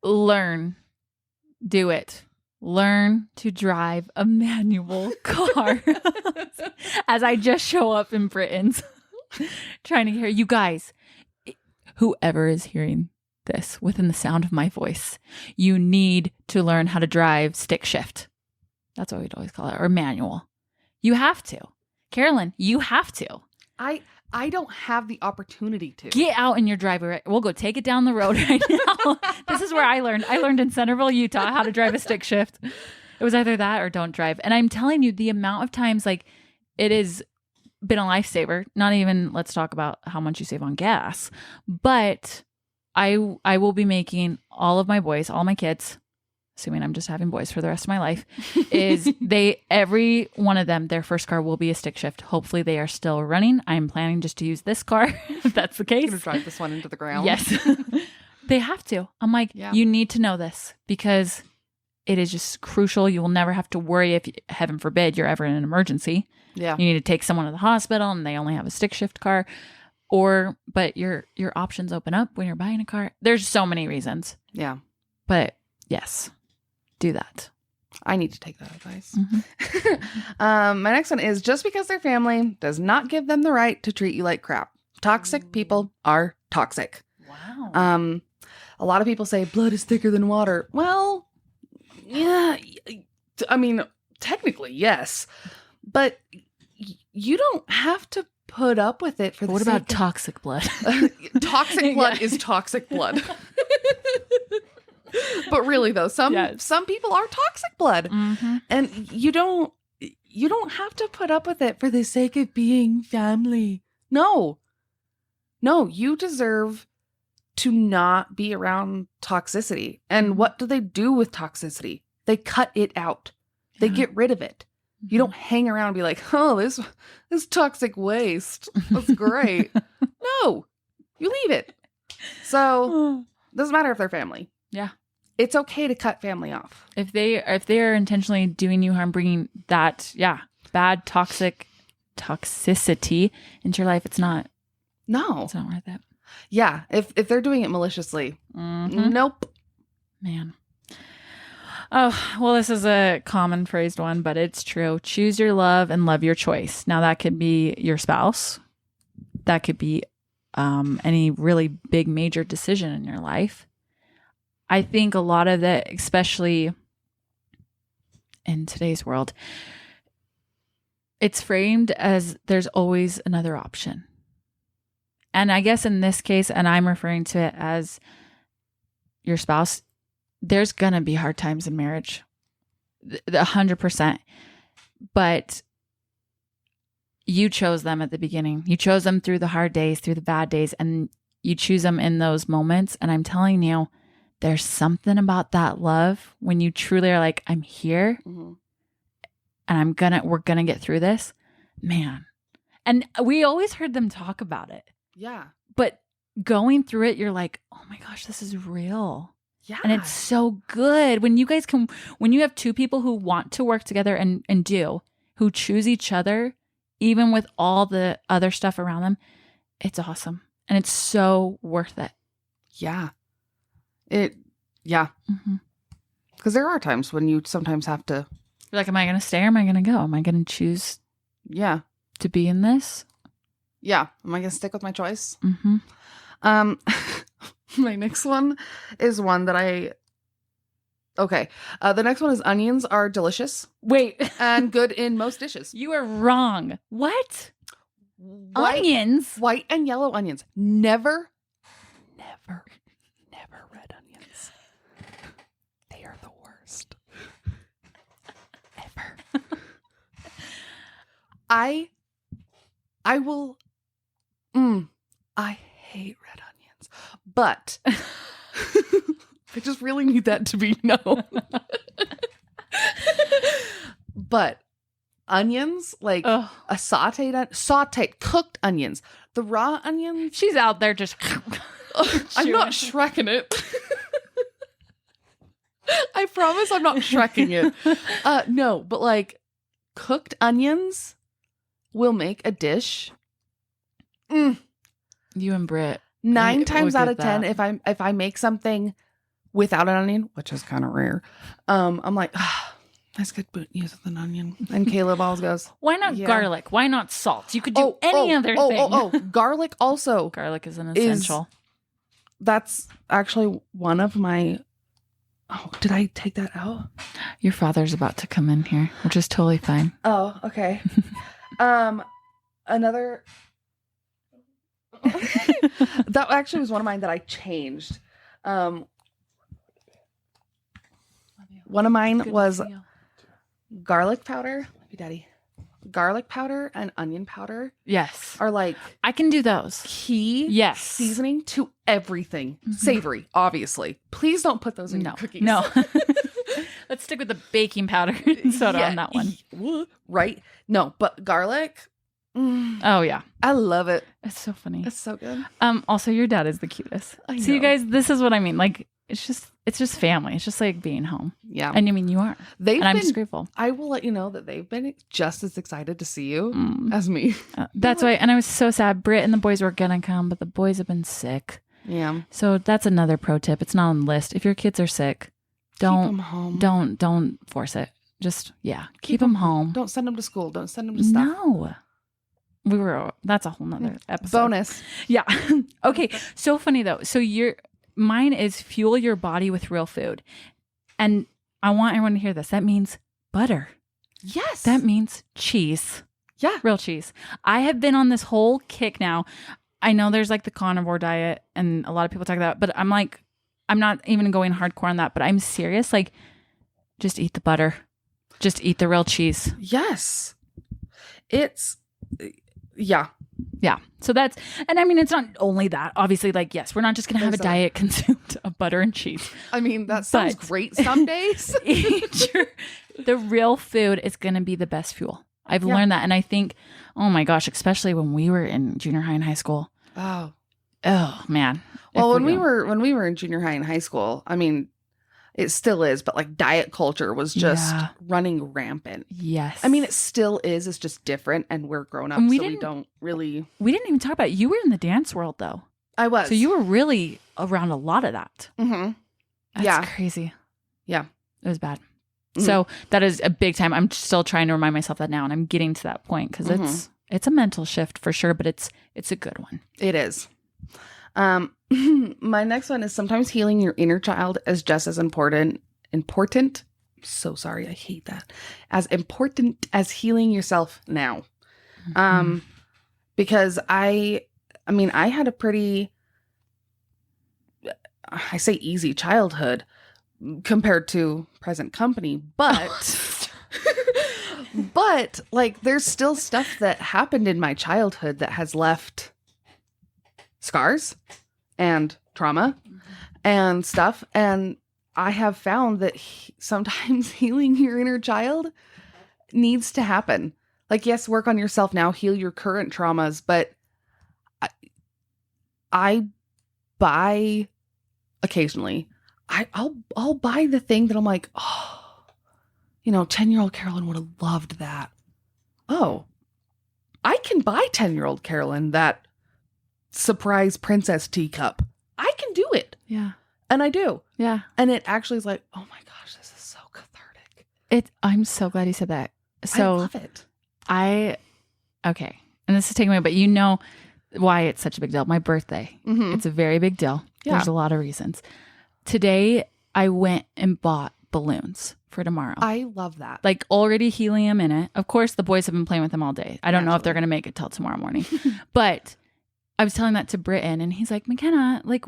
Learn. Do it. Learn to drive a manual car. As I just show up in Britain's trying to hear you guys, whoever is hearing this within the sound of my voice, you need to learn how to drive stick shift. That's what we'd always call it, or manual. You have to. Carolyn, you have to.
I don't have the opportunity to.
Get out in your driveway. We'll go take it down the road right now. This is where I learned. I learned in Centerville, Utah, how to drive a stick shift. It was either that or don't drive. And I'm telling you, the amount of times, like, it has been a lifesaver. Not even, let's talk about how much you save on gas. But I will be making all of my boys, all my kids, assuming I'm just having boys for the rest of my life, is every one of them, their first car will be a stick shift. Hopefully they are still running. I'm planning just to use this car if that's the case.
I'm going to drive this one into the ground.
Yes. They have to. I'm like, You need to know this because it is just crucial. You will never have to worry if, heaven forbid, you're ever in an emergency.
Yeah.
You need to take someone to the hospital and they only have a stick shift car. But your options open up when you're buying a car. There's so many reasons.
Yeah.
But yes. Do that.
I need to take that advice.
Mm-hmm.
My next one is just because they're family does not give them the right to treat you like crap. Toxic people are toxic.
Wow.
A lot of people say blood is thicker than water. Well, yeah. I mean, technically, yes. But you don't have to put up with it for the
What
sake
about toxic blood?
Toxic blood is toxic blood. But really though, some people are toxic blood.
Mm-hmm.
And you don't have to put up with it for the sake of being family. No, you deserve to not be around toxicity. And what do they do with toxicity? They cut it out. They get rid of it. You don't hang around and be like, oh, this toxic waste. That's great. No, you leave it. So doesn't matter if they're family.
Yeah.
It's okay to cut family off.
If they are intentionally doing you harm, bringing that, bad toxicity into your life, it's not worth it.
Yeah. If they're doing it maliciously, nope.
Man. Oh, well, this is a common phrased one, but it's true. Choose your love and love your choice. Now that could be your spouse. That could be any really big major decision in your life. I think a lot of that, especially in today's world, it's framed as there's always another option. And I guess in this case, and I'm referring to it as your spouse, there's going to be hard times in marriage, 100%. But you chose them at the beginning. You chose them through the hard days, through the bad days, and you choose them in those moments. And I'm telling you, there's something about that love when you truly are like, I'm here and we're going to get through this, man. And we always heard them talk about it.
Yeah.
But going through it, you're like, oh my gosh, this is real.
Yeah.
And it's so good when you have two people who want to work together and who choose each other, even with all the other stuff around them, it's awesome. And it's so worth it.
Yeah. Because there are times when you sometimes have to.
You're like, am I going to stay or am I going to go? Am I going to choose to be in this?
Yeah. Am I going to stick with my choice?
Mm-hmm.
My next one is one that okay. The next one is onions are delicious.
Wait.
And good in most dishes.
You are wrong. What? Onions?
White and yellow onions. Never red onions. They are the worst. Ever. I will. I hate red onions, but I just really need that to be known. But onions, like a sauteed, cooked onions, the raw onions.
She's out there just.
I'm not Shrekking it. I promise I'm not Shrekking it. No, but like cooked onions, will make a dish.
You and Britt.
9
we'll
times out
get
of 10,
that.
if I make something without an onion, which is kind of rare, I'm like, that's good use with an onion. And Caleb always goes,
why not
yeah.
garlic? Why not salt? You could do any other thing.
Garlic also.
Garlic is an essential.
That's actually one of my. Oh, did I take that out?
Your father's about to come in here, which is totally fine.
Oh, okay. Another. That actually was one of mine that I changed. One of mine was garlic powder. Love you, Daddy. Garlic powder and onion powder.
Yes.
Are like
I can do those.
Key
yes.
seasoning to everything. Savory, obviously. Please don't put those in your cookies.
No. Let's stick with the baking powder and soda on that one.
Right? No, but garlic.
Oh yeah.
I love it.
It's so funny.
It's so good.
Also your dad is the cutest.
I know.
So you guys, this is what I mean. Like it's just family. It's just like being home.
Yeah.
And I mean you are. I'm just grateful.
I will let you know that they've been just as excited to see you as me.
That's why, and I was so sad. Britt and the boys were gonna come, but the boys have been sick.
Yeah.
So that's another pro tip. It's not on the list. If your kids are sick,
keep them home.
Don't force it. Just keep them home.
Don't send them to school. Don't send them to stuff.
No. That's a whole nother episode.
Bonus.
Yeah. Okay. So funny though. So mine is fuel your body with real food. And I want everyone to hear this. That means butter.
Yes.
That means cheese.
Yeah.
Real cheese. I have been on this whole kick now. I know there's like the carnivore diet and a lot of people talk about it, but I'm like, I'm not even going hardcore on that, but I'm serious. Like, just eat the butter. Just eat the real cheese.
Yes. Yeah.
So that's, and I mean, it's not only that. Obviously, like, yes, we're not just going to have a diet consumed of butter and cheese.
I mean, that sounds great some days.
The real food is going to be the best fuel. I've learned that. And I think, oh my gosh, especially when we were in junior high and high school. Oh man.
Well, when we were in junior high and high school, I mean, it still is, but like diet culture was just running rampant.
Yes.
I mean, it still is. It's just different, and we're grown up, so we don't really.
We didn't even talk about it. You were in the dance world, though.
I was.
So you were really around a lot of that.
Mm-hmm.
That's crazy.
Yeah.
It was bad. Mm-hmm. So that is a big time. I'm still trying to remind myself that now, and I'm getting to that point because it's a mental shift for sure, but it's a good one.
It is. My next one is sometimes healing your inner child is just as important. So sorry. I hate that. As important as healing yourself now. Because I had a pretty, I say easy childhood compared to present company, but, but like there's still stuff that happened in my childhood that has left scars and trauma and stuff. And I have found that sometimes healing your inner child needs to happen. Like, yes, work on yourself now, heal your current traumas, but I buy occasionally. I'll buy the thing that I'm like, 10-year-old Carolyn would have loved that. Oh, I can buy 10-year-old Carolyn that surprise princess teacup. I can do it.
Yeah.
And I do.
Yeah.
And it actually is like, oh my gosh, this is so cathartic.
I'm so glad you said that. So
I love it.
Okay. And this is taking away, but you know why it's such a big deal. My birthday.
Mm-hmm.
It's a very big deal.
Yeah.
There's a lot of reasons. Today, I went and bought balloons for tomorrow.
I love that.
Like already helium in it. Of course, the boys have been playing with them all day. I don't know if they're going to make it till tomorrow morning. But I was telling that to Britton and he's like, McKenna, like,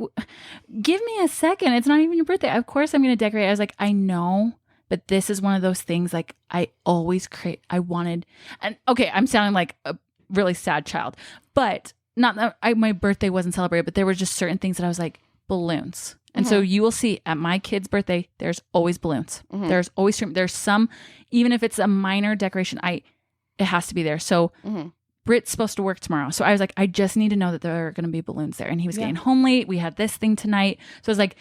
give me a second. It's not even your birthday. Of course I'm going to decorate. I was like, I know, but this is one of those things like I always wanted. And okay, I'm sounding like a really sad child, but not that my birthday wasn't celebrated, but there were just certain things that I was like, balloons. And so you will see at my kid's birthday, there's always balloons. Mm-hmm. There's always, there's some, even if it's a minor decoration, it has to be there. So Britt's supposed to work tomorrow. So I was like, I just need to know that there are going to be balloons there. And he was getting home late. We had this thing tonight. So I was like,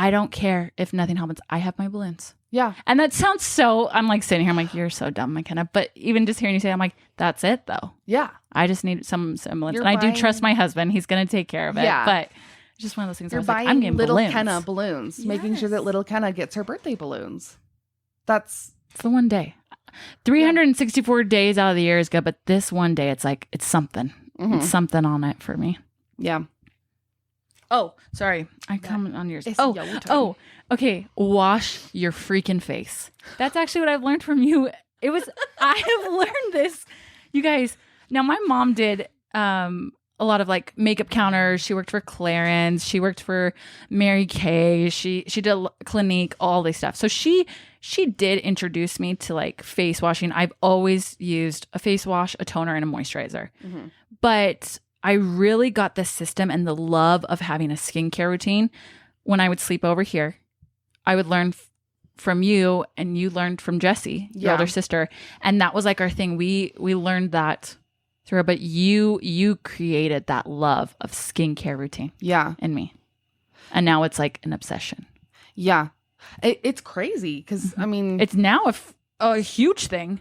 I don't care if nothing happens. I have my balloons.
Yeah.
And that sounds so, I'm like sitting here, I'm like, you're so dumb, McKenna. But even just hearing you say, I'm like, that's it though.
Yeah.
I just need some semblance.
You're
And I do
buying-
trust my husband. He's going to take care of it.
Yeah.
But it's just one of those things.
You're
I was like,
buying
I'm getting
little
balloons.
Kenna balloons, making sure that
Yes.
little Kenna gets her birthday balloons. That's
It's the one day. 364 days out of the year is good, but this one day, it's like, it's something.
mhm.
It's something on it for me.
Yeah.
Oh, sorry. I comment on yours.
It's
Oh,
yellow time.
oh, okay. Wash your freaking face. That's actually what I've learned from you. I have learned this, you guys. Now, my mom did a lot of like makeup counters. She worked for Clarins. She worked for Mary Kay. She did Clinique, all this stuff. So she did introduce me to like face washing. I've always used a face wash, a toner, and a moisturizer.
Mhm.
But I really got the system and the love of having a skincare routine when I would sleep over here. I would learn from you, and you learned from Jessie, your
Yeah.
older sister, and that was like our thing. We learned that through. But you created that love of skincare routine
Yeah.
in me, and now it's like an obsession.
Yeah. It's crazy because, I mean,
It's now a huge thing.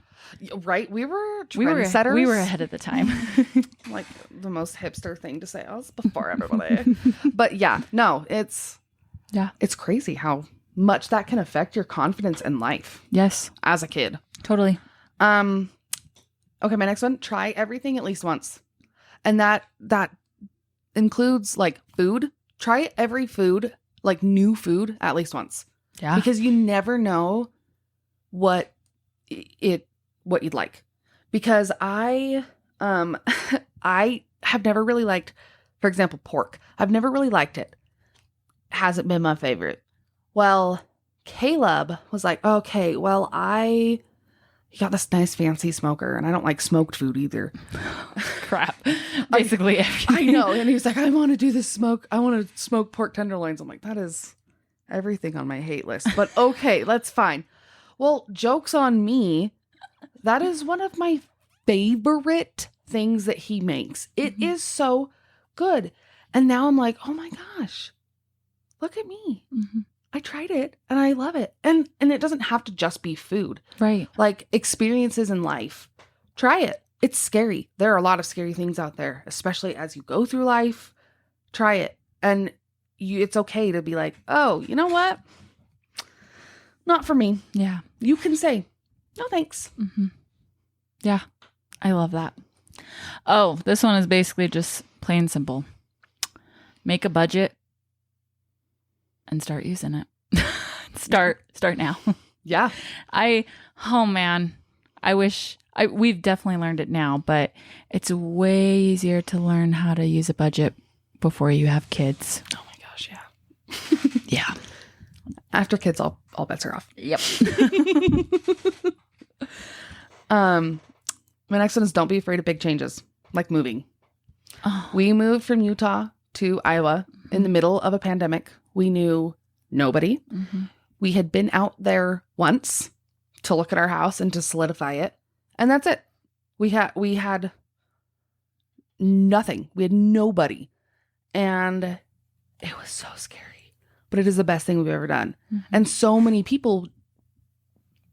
right? We were
We
trendsetters.
were ahead of the time.
Like the most hipster thing to say. I was before everybody. But yeah, no, it's crazy how much that can affect your confidence in life
Yes,
as a kid.
totally.
Okay, my next one, try everything at least once. And that includes like food. Try every food, like new food at least once.
Yeah.
Because you never know what you'd like. Because I I have never really liked, for example, pork. I've never really liked it. Hasn't been my favorite. Well, Caleb was like, okay, well, he got this nice fancy smoker, and I don't like smoked food either.
Crap. Basically everything.
I know. And he was like, I want to do this smoke. I want to smoke pork tenderloins. I'm like, that is everything on my hate list. But okay, that's fine. Well, joke's on me. That is one of my favorite things that he makes. It is so good. And now I'm like, oh my gosh, look at me.
Mhm.
I tried it and I love it. And it doesn't have to just be food.
Right.
Like experiences in life. Try it. It's scary. There are a lot of scary things out there, especially as you go through life. Try it. And it's okay to be like, oh, you know what? Not for me.
Yeah.
You can say, no, thanks.
Mm-hmm. Yeah. I love that. Oh, this one is basically just plain simple. Make a budget and start using it. Start now.
Yeah.
Oh man, we've definitely learned it now, but it's way easier to learn how to use a budget before you have kids.
Oh my gosh, yeah.
Yeah.
After kids, all bets are off.
Yep.
My next one is don't be afraid of big changes, like moving.
Oh,
We moved from Utah to Iowa in the middle of a pandemic. We knew nobody.
mm-hmm.
We had been out there once to look at our house and to solidify it. And that's it. We had nothing. We had nobody. And it was so scary. But it is the best thing we've ever done.
Mhm.
And so many people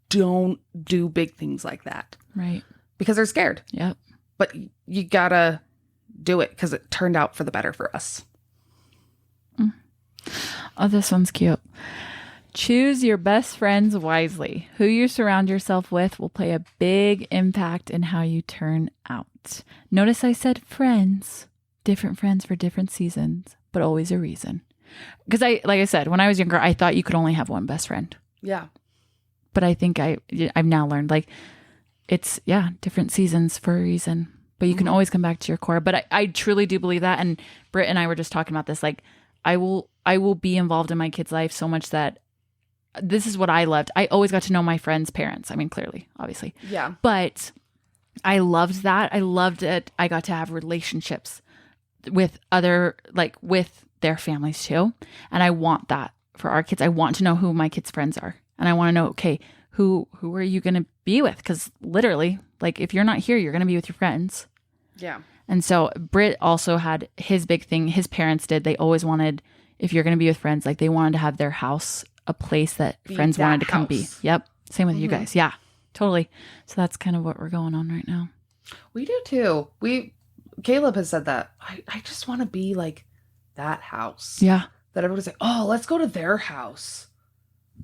don't do big things like that
Right.
because they're scared.
Yep.
But you gotta do it because it turned out for the better for us.
Oh, this one's cute. Choose your best friends wisely. Who you surround yourself with will play a big impact in how you turn out. Notice I said friends. Different friends for different seasons, but always a reason. Because like I said, when I was younger, I thought you could only have one best friend.
Yeah.
But I think I've now learned like it's different seasons for a reason. But you can always come back to your core. But I truly do believe that. And Britt and I were just talking about this. Like I will be involved in my kid's life so much that this is what I loved. I always got to know my friends' parents. I mean, clearly, obviously.
Yeah.
But I loved that. I loved it. I got to have relationships with with their families too. And I want that for our kids. I want to know who my kids' friends are. And I want to know, okay, who are you going to be with? Because literally, like if you're not here, you're going to be with your friends.
Yeah.
And so Britt also had his big thing. His parents did. They always wanted if you're going to be with friends, like they wanted to have their house a place that friends wanted to come be. Yep. Same with you guys. Yeah, totally. So that's kind of what we're going on right now.
We do too. Caleb has said that. I just want to be like that house.
Yeah.
That everybody's like, oh, let's go to their house.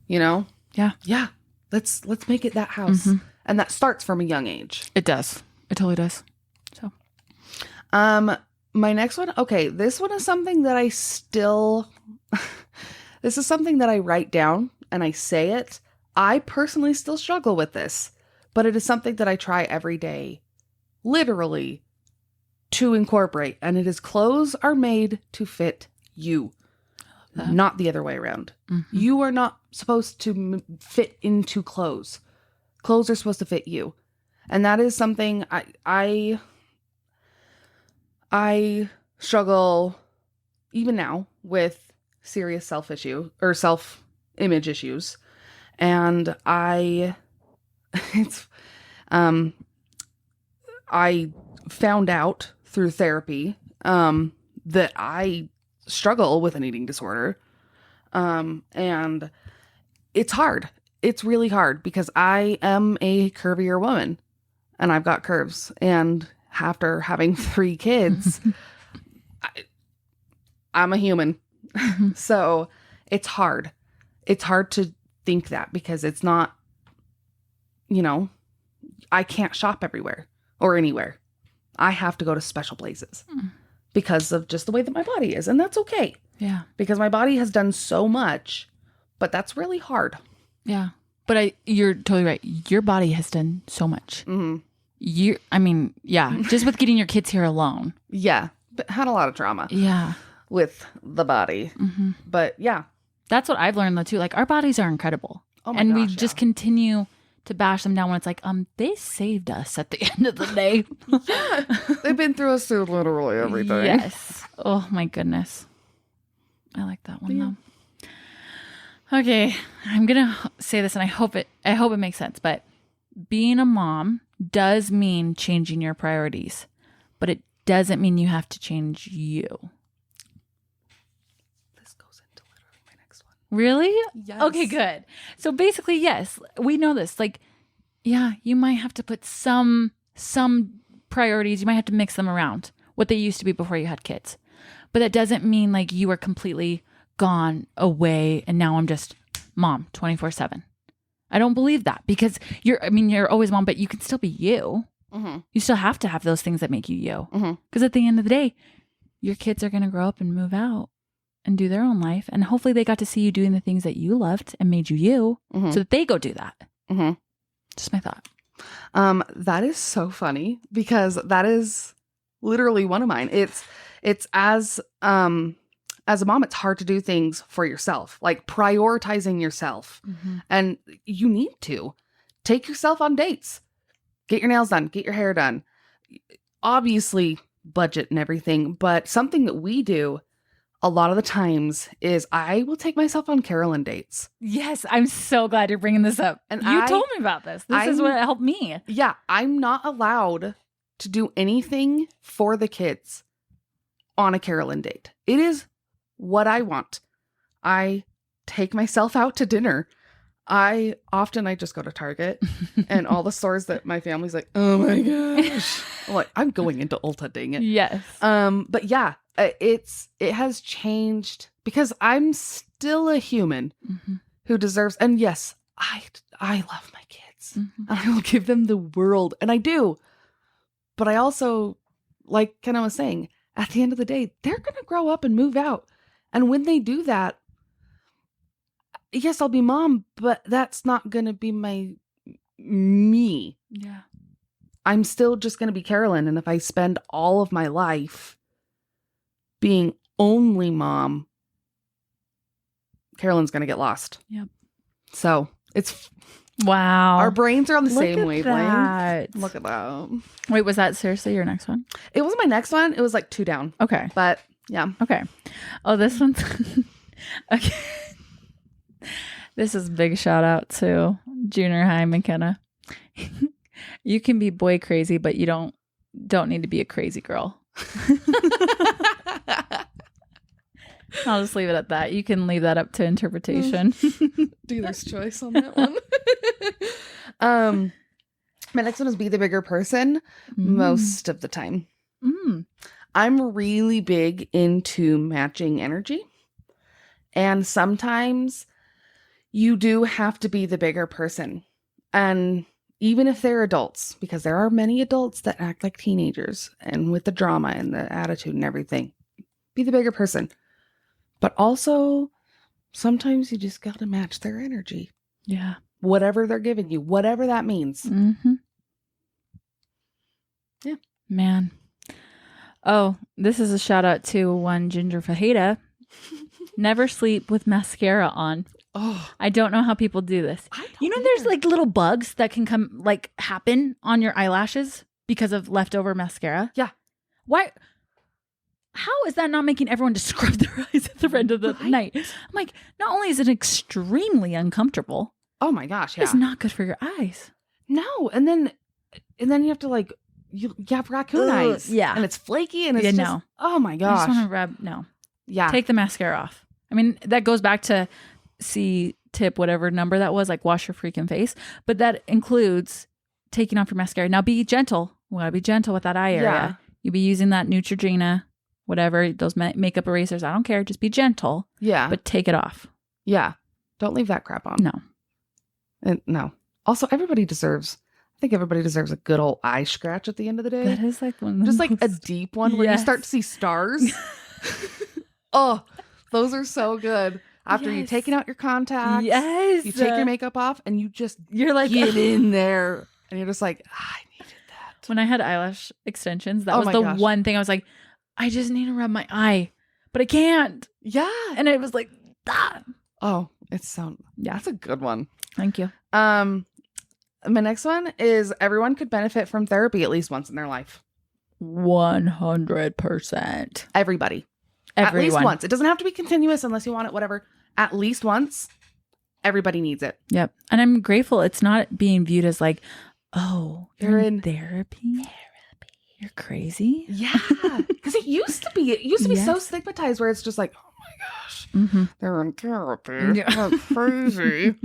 You know?
Yeah.
Yeah. Let's make it that house.
Mm-hmm.
And that starts from a young age.
It does. It totally does. So.
My next one. Okay. This one is something that I still, this is something that I write down and I say it. I personally still struggle with this, but it is something that I try every day, literally, to incorporate. And it is clothes are made to fit you, not the other way around. Mm-hmm. You are not supposed to fit into clothes. Clothes are supposed to fit you. And that is something I struggle even now with serious self-image issues. And I found out through therapy that I struggle with an eating disorder. And it's hard. It's really hard because I am a curvier woman and I've got curves. And after having 3 kids, I'm a human. So it's hard. It's hard to think that because it's not, I can't shop everywhere or anywhere. I have to go to special places because of just the way that my body is. And that's okay.
Yeah.
Because my body has done so much, but that's really hard.
Yeah. But you're totally right. Your body has done so much.
Mm-hmm.
Just with getting your kids here alone.
Yeah. But had a lot of trauma.
Yeah.
With the body.
Mm-hmm.
But yeah.
That's what I've learned though too. Like our bodies are incredible.
Oh my
and
gosh,
we just continue to bash them down when it's like, they saved us at the end of the day.
Yeah. They've been through us through literally everything.
Yes. Oh my goodness. I like that one though. Okay. I'm going to say this and I hope it makes sense, but being a mom does mean changing your priorities, but it doesn't mean you have to change you. Really?
Yes.
Okay, good. So basically, yes, we know this. Like, yeah, you might have to put some priorities. You might have to mix them around what they used to be before you had kids. But that doesn't mean like you are completely gone away and now I'm just mom 24/7. I don't believe that because you're always mom, but you can still be you. Mm-hmm. You still have to have those things that make you you. Because at the end of the day, your kids are going to grow up and move out and do their own life. And hopefully they got to see you doing the things that you loved and made you you so that they go do that. Mm-hmm. Just my thought.
That is so funny because that is literally one of mine. It's as a mom, it's hard to do things for yourself, like prioritizing yourself. Mm-hmm. And you need to take yourself on dates, get your nails done, get your hair done, obviously budget and everything. But something that we do a lot of the times is I will take myself on Carolyn dates.
Yes, I'm so glad you're bringing this up. And you told me about this. This is what helped me.
Yeah, I'm not allowed to do anything for the kids on a Carolyn date. It is what I want. I take myself out to dinner. I just go to Target and all the stores that my family's like, oh my gosh. I'm like, I'm going into Ulta, dang it.
Yes.
But yeah, it has changed because I'm still a human who deserves, and yes, I love my kids and I will give them the world, and I do. But I also, like Kenna was saying, at the end of the day, they're going to grow up and move out. And when they do that, yes, I'll be mom, but that's not going to be me.
Yeah.
I'm still just going to be Carolyn. And if I spend all of my life being only mom, Carolyn's going to get lost.
Yep.
So it's...
Wow.
Our brains are on the
Look
same
at
wavelength.
That.
Look at that.
Wait, was that seriously your next one?
It wasn't my next one. It was like 2 down.
Okay.
But yeah.
Okay. Oh, this one's... okay. This is a big shout out to junior high McKenna. You can be boy crazy, but you don't need to be a crazy girl. I'll just leave it at that. You can leave that up to interpretation.
Dealer's choice on that one. My next one is be the bigger person most of the time. I'm really big into matching energy. And sometimes you do have to be the bigger person. And even if they're adults, because there are many adults that act like teenagers and with the drama and the attitude and everything, be the bigger person. But also, sometimes you just got to match their energy.
Yeah.
Whatever they're giving you, whatever that means. Yeah.
Man. Oh, this is a shout out to one Ginger Fajita. Never sleep with mascara on.
Oh,
I don't know how people do this. You know, there's like little bugs that can happen on your eyelashes because of leftover mascara.
Yeah.
Why? How is that not making everyone just scrub their eyes at the end of the night? I'm like, not only is it extremely uncomfortable.
Oh my gosh, yeah.
It's not good for your eyes.
No, and then you have to like you have raccoon eyes.
Yeah.
And it's flaky and it's just oh my gosh.
I just want to
Yeah.
Take the mascara off. I mean, that goes back to tip whatever number that was, like wash your freaking face. But that includes taking off your mascara. Now be gentle. We gotta be gentle with that eye area.
Yeah.
You be using that Neutrogena, whatever, those makeup erasers. I don't care. Just be gentle.
Yeah.
But take it off.
Yeah. Don't leave that crap on.
No.
No. Also, I think everybody deserves a good old eye scratch at the end of the day.
That is like one of the
just like a deep one where you start to see stars. Oh, those are so good. After you've taken out your contacts, you take your makeup off and you're like, get in there. And you're just like, I needed that.
When I had eyelash extensions, that was the one thing I was like, I just need to rub my eye, but I can't.
Yeah.
And it was like, ah.
Oh, that's a good one.
Thank you.
My next one is everyone could benefit from therapy at least once in their life.
100%.
Everybody.
Everyone.
At least once. It doesn't have to be continuous unless you want it, whatever. At least once. Everybody needs it.
Yep. And I'm grateful it's not being viewed as like, oh, you're in therapy? You're crazy?
Yeah. Because it used to be so stigmatized where it's just like, oh my gosh, they're in therapy. Yeah. That's crazy.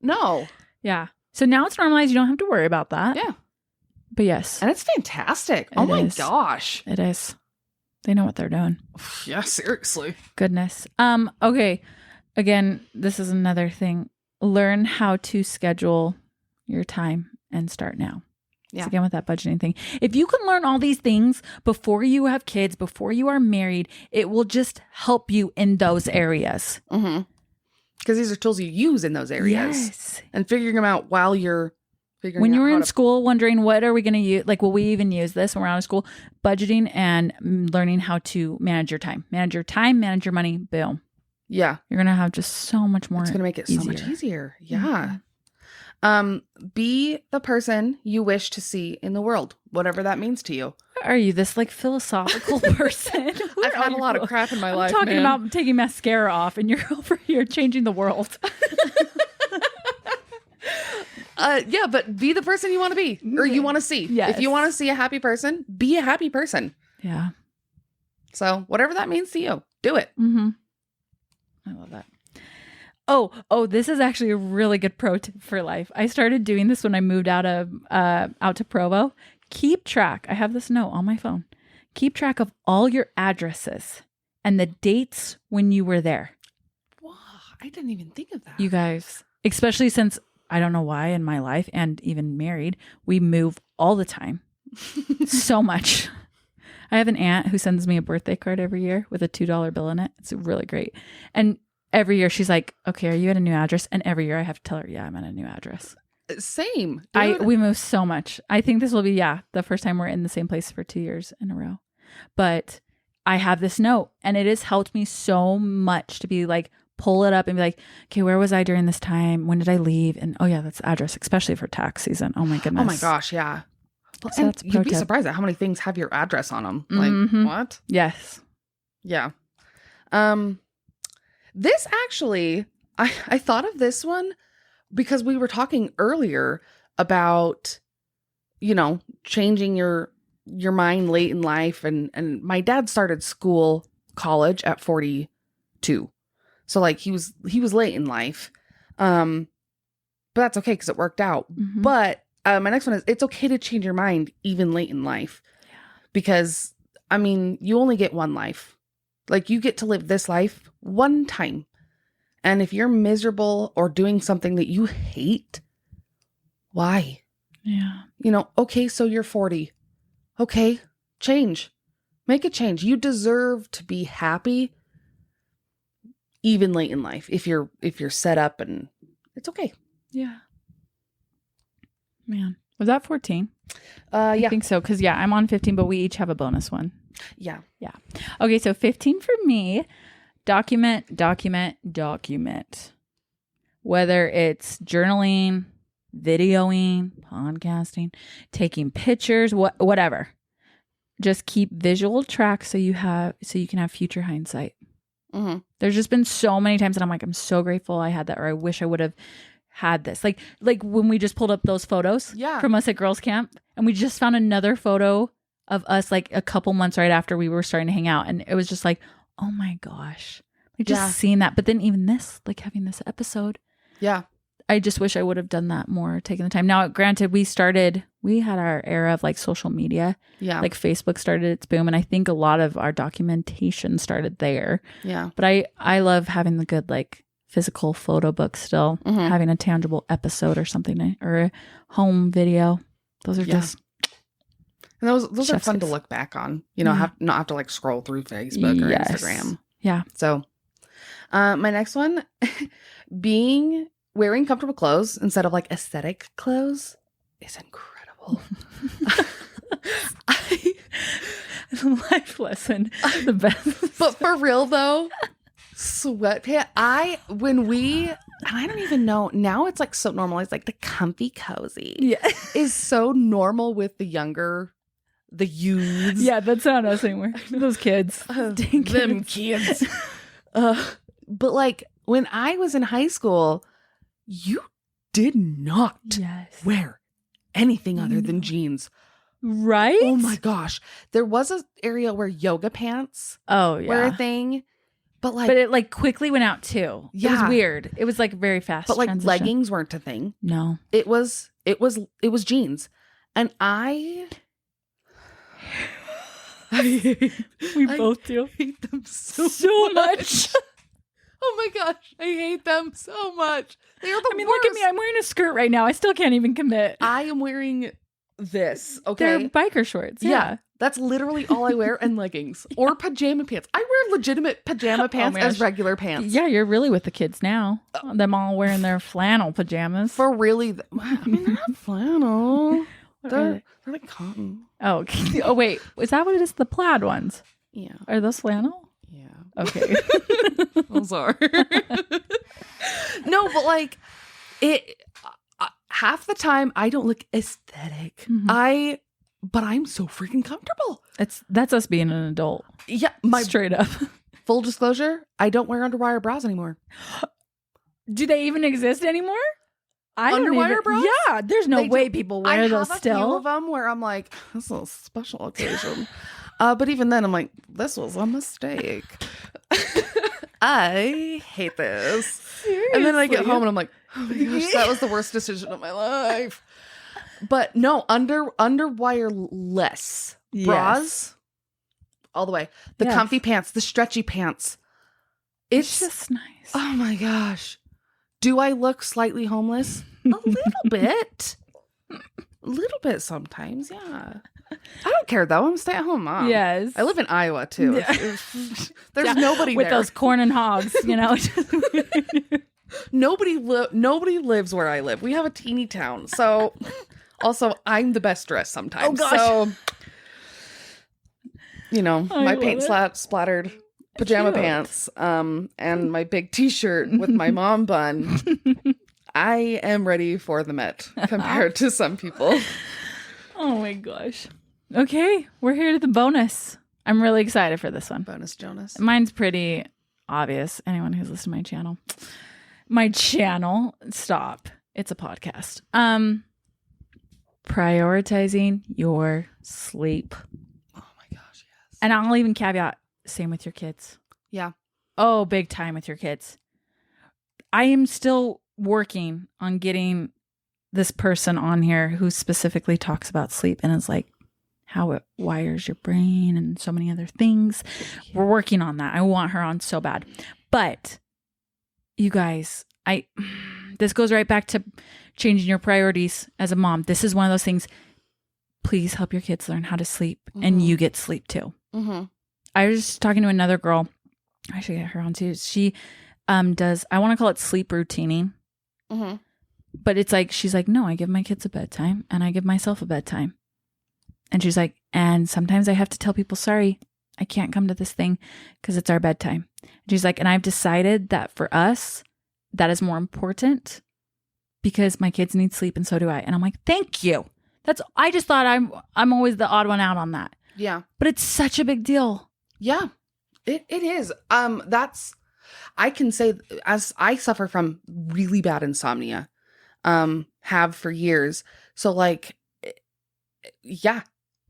No.
Yeah. So now it's normalized. You don't have to worry about that.
Yeah.
But yes.
And it's fantastic. Oh my gosh.
It is. They know what they're doing.
Yeah, seriously.
Goodness. Okay. Again, this is another thing. Learn how to schedule your time and start now. Yeah. So again, with that budgeting thing. If you can learn all these things before you have kids, before you are married, it will just help you in those areas.
Mm-hmm. Because these are tools you use in those areas.
Yes.
And figuring them out while you're figuring
when
out
you're in school, wondering what are we going to use? Like, will we even use this when we're out of school? Budgeting and learning how to manage your time. Manage your time, manage your money. Boom.
Yeah.
You're going to have just so much more.
It's going to make it so much easier. Yeah. Be the person you wish to see in the world, whatever that means to you.
Are you this like philosophical person?
I've had a lot of crap in my life.
I'm talking about taking mascara off and you're over here changing the world.
Yeah, but be the person you want to be or you want to see.
Yes.
If you want to see a happy person, be a happy person.
Yeah.
So whatever that means to you, do it.
Mm-hmm. I love that. Oh, this is actually a really good pro tip for life. I started doing this when I moved out to Provo. Keep track. I have this note on my phone. Keep track of all your addresses and the dates when you were there.
Wow, I didn't even think of that.
You guys, especially since I don't know why in my life and even married, we move all the time. So much. I have an aunt who sends me a birthday card every year with a $2 bill in it. It's really great. And every year she's like, okay, are you at a new address? And every year I have to tell her, yeah, I'm at a new address.
Same.
We move so much. I think this will be, the first time we're in the same place for 2 years in a row. But I have this note and it has helped me so much to be like, pull it up and be like, okay, where was I during this time? When did I leave? And oh yeah, that's the address, especially for tax season. Oh my goodness.
Oh my gosh. Yeah. Well,
so
and you'd be surprised at how many things have your address on them. Like what?
Yes.
Yeah. This actually, I thought of this one because we were talking earlier about, changing your mind late in life. And my dad started college at 42 too. So like he was late in life. But that's okay because it worked out.
Mhm.
But my next one is it's okay to change your mind even late in life.
Yeah.
Because I mean, you only get one life. Like you get to live this life one time. And if you're miserable or doing something that you hate, why?
Yeah.
You know, okay, so you're 40. Okay, change. Make a change. You deserve to be happy even late in life if you're set up, and it's okay.
Yeah. Man. Was that 14?
Yeah.
I think so. Because, I'm on 15, but we each have a bonus one.
Yeah.
Yeah. Okay, so 15 for me. Document. Whether it's journaling, videoing, podcasting, taking pictures, whatever. Just keep visual tracks so you can have future hindsight.
Mm-hmm.
There's just been so many times that I'm like, I'm so grateful I had that, or I wish I would have had this. Like when we just pulled up those photos from us at girls camp, and we just found another photo of us like a couple months right after we were starting to hang out, and it was just like, oh my gosh, like just seeing that. But then even this, like having this episode, I just wish I would have done that more, taking the time. Now, granted, we had our era of like social media. Yeah. Like Facebook started its boom. And I think a lot of our documentation started there. Yeah. But I love having the good like physical photo book still, having a tangible episode or something, or a home video. Those are just.
And those are fun to look back on. You know, not have to like scroll through Facebook or Instagram. Yeah. So my next one, wearing comfortable clothes instead of like aesthetic clothes is incredible.
Life lesson. The best.
But for real though, sweatpants. I don't even know. Now it's like so normalized, like the comfy cozy is so normal with the youths.
Yeah, that's not us anymore. Those kids.
Them kids. But like when I was in high school, you did not wear anything other than jeans.
Right?
Oh my gosh. There was an area where yoga pants were a thing. But
it like quickly went out too. Yeah. It was weird. It was like very fast.
But like leggings weren't a thing.
No.
It was jeans. And we
both do.
Hate them so much. Oh my gosh, I hate them so much. They are the worst.
Look at me. I'm wearing a skirt right now. I still can't even commit.
I am wearing this. Okay.
They're biker shorts. Yeah.
That's literally all I wear, and leggings or pajama pants. I wear legitimate pajama pants as regular pants.
Yeah, you're really with the kids now. Them all wearing their flannel pajamas.
For really, they're not flannel. They're like cotton.
Oh, okay. Oh wait, is that what it is? The plaid ones?
Yeah.
Are those flannel?
Yeah.
Okay.
Those are. No, but like half the time I don't look aesthetic. Mm-hmm. But I'm so freaking comfortable.
That's us being an adult.
Yeah.
Straight up.
Full disclosure, I don't wear underwire bras anymore.
Do they even exist anymore?
Underwire bras?
Yeah. There's no way people wear those still.
I have a few of them where I'm like, this is a special occasion. But even then I'm like, this was a mistake. I hate this. Seriously? And then I get home and I'm like, oh my gosh, that was the worst decision of my life. But no, underwire-less bras, all the way. The comfy pants, the stretchy pants.
It's just nice.
Oh my gosh. Do I look slightly homeless? A little bit. A little bit sometimes, yeah. I don't care though. I'm a stay-at-home mom.
Yes.
I live in Iowa too. Yeah. There's nobody
with
there.
Those corn and hogs, you know.
Nobody lives where I live. We have a teeny town. So also I'm the best dressed sometimes. Oh gosh. So my paint splattered pajama pants, and my big t-shirt with my mom bun. I am ready for the Met compared to some people.
Oh my gosh. Okay, we're here to the bonus. I'm really excited for this one.
Bonus Jonas.
Mine's pretty obvious. Anyone who's listened to my channel, stop. It's a podcast. Prioritizing your sleep.
Oh my gosh, yes.
And I'll even caveat, same with your kids.
Yeah.
Oh, big time with your kids. I am still working on getting this person on here who specifically talks about sleep and is like how it wires your brain and so many other things. We're working on that. I want her on so bad. But you guys, this goes right back to changing your priorities as a mom. This is one of those things. Please help your kids learn how to sleep and you get sleep too. Mm-hmm. I was just talking to another girl. I should get her on too. She does, I want to call it sleep routining. Mm-hmm. But it's like, she's like, no, I give my kids a bedtime and I give myself a bedtime. And she's like, and sometimes I have to tell people, sorry, I can't come to this thing because it's our bedtime. And she's like, and I've decided that for us, that is more important because my kids need sleep and so do I. And I'm like, thank you. I just thought I'm always the odd one out on that.
Yeah.
But it's such a big deal.
Yeah, it is. I can say as I suffer from really bad insomnia, have for years. So like, yeah,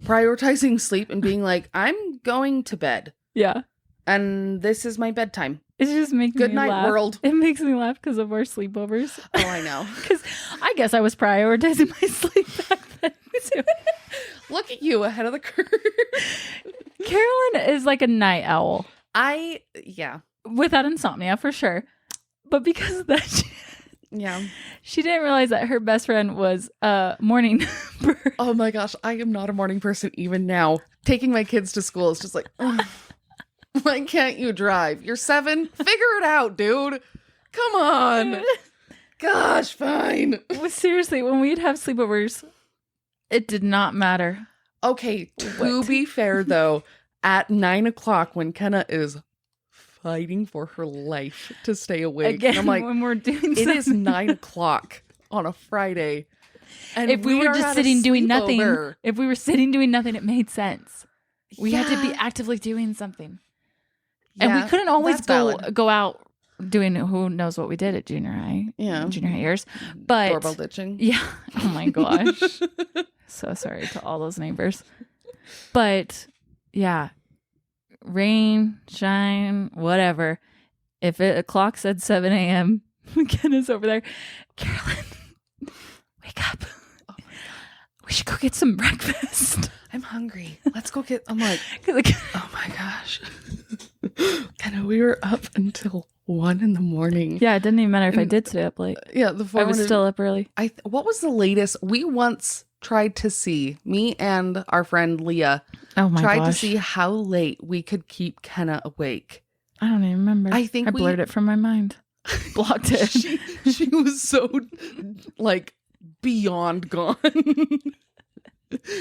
prioritizing sleep and being like, I'm going to bed.
Yeah.
And this is my bedtime.
It's just making
Good
me
night,
laugh.
world.
It makes me laugh because of our sleepovers.
Oh, I know.
Because I guess I was prioritizing my sleep back then too.
Look at you ahead of the curve.
Carolyn is like a night owl.
Yeah.
Without insomnia, for sure. But because of that, she didn't realize that her best friend was a morning bird.
Oh my gosh, I am not a morning person even now. Taking my kids to school is just like, why can't you drive? You're 7? Figure it out, dude. Come on. Gosh, fine.
Seriously, when we'd have sleepovers, it did not matter.
Okay, to be fair though, at 9 o'clock when Kenna is fighting for her life to stay awake,
again,
I'm like,
when we're doing
it is 9 o'clock on a Friday. And
if we were just sitting doing nothing, it made sense. We had to be actively doing something. And we couldn't always go out doing who knows what we did at junior high. Yeah. Junior high years. But
doorbell ditching.
Yeah. Oh my gosh. So sorry to all those neighbors. But yeah. Rain, shine, whatever. If a clock said 7 a.m., McKenna's over there. Carolyn, wake up. Oh we should go get some breakfast.
I'm hungry. Let's go get. I'm like, oh my gosh. Kind of, we were up until 1 a.m.
Yeah, it didn't even matter if I did stay up late.
Yeah,
I was still up early.
What was the latest? We once tried to see, me and our friend Leah tried to see how late we could keep Kenna awake.
I don't even remember. I blurred it from my mind. Blocked it.
She was so like beyond gone.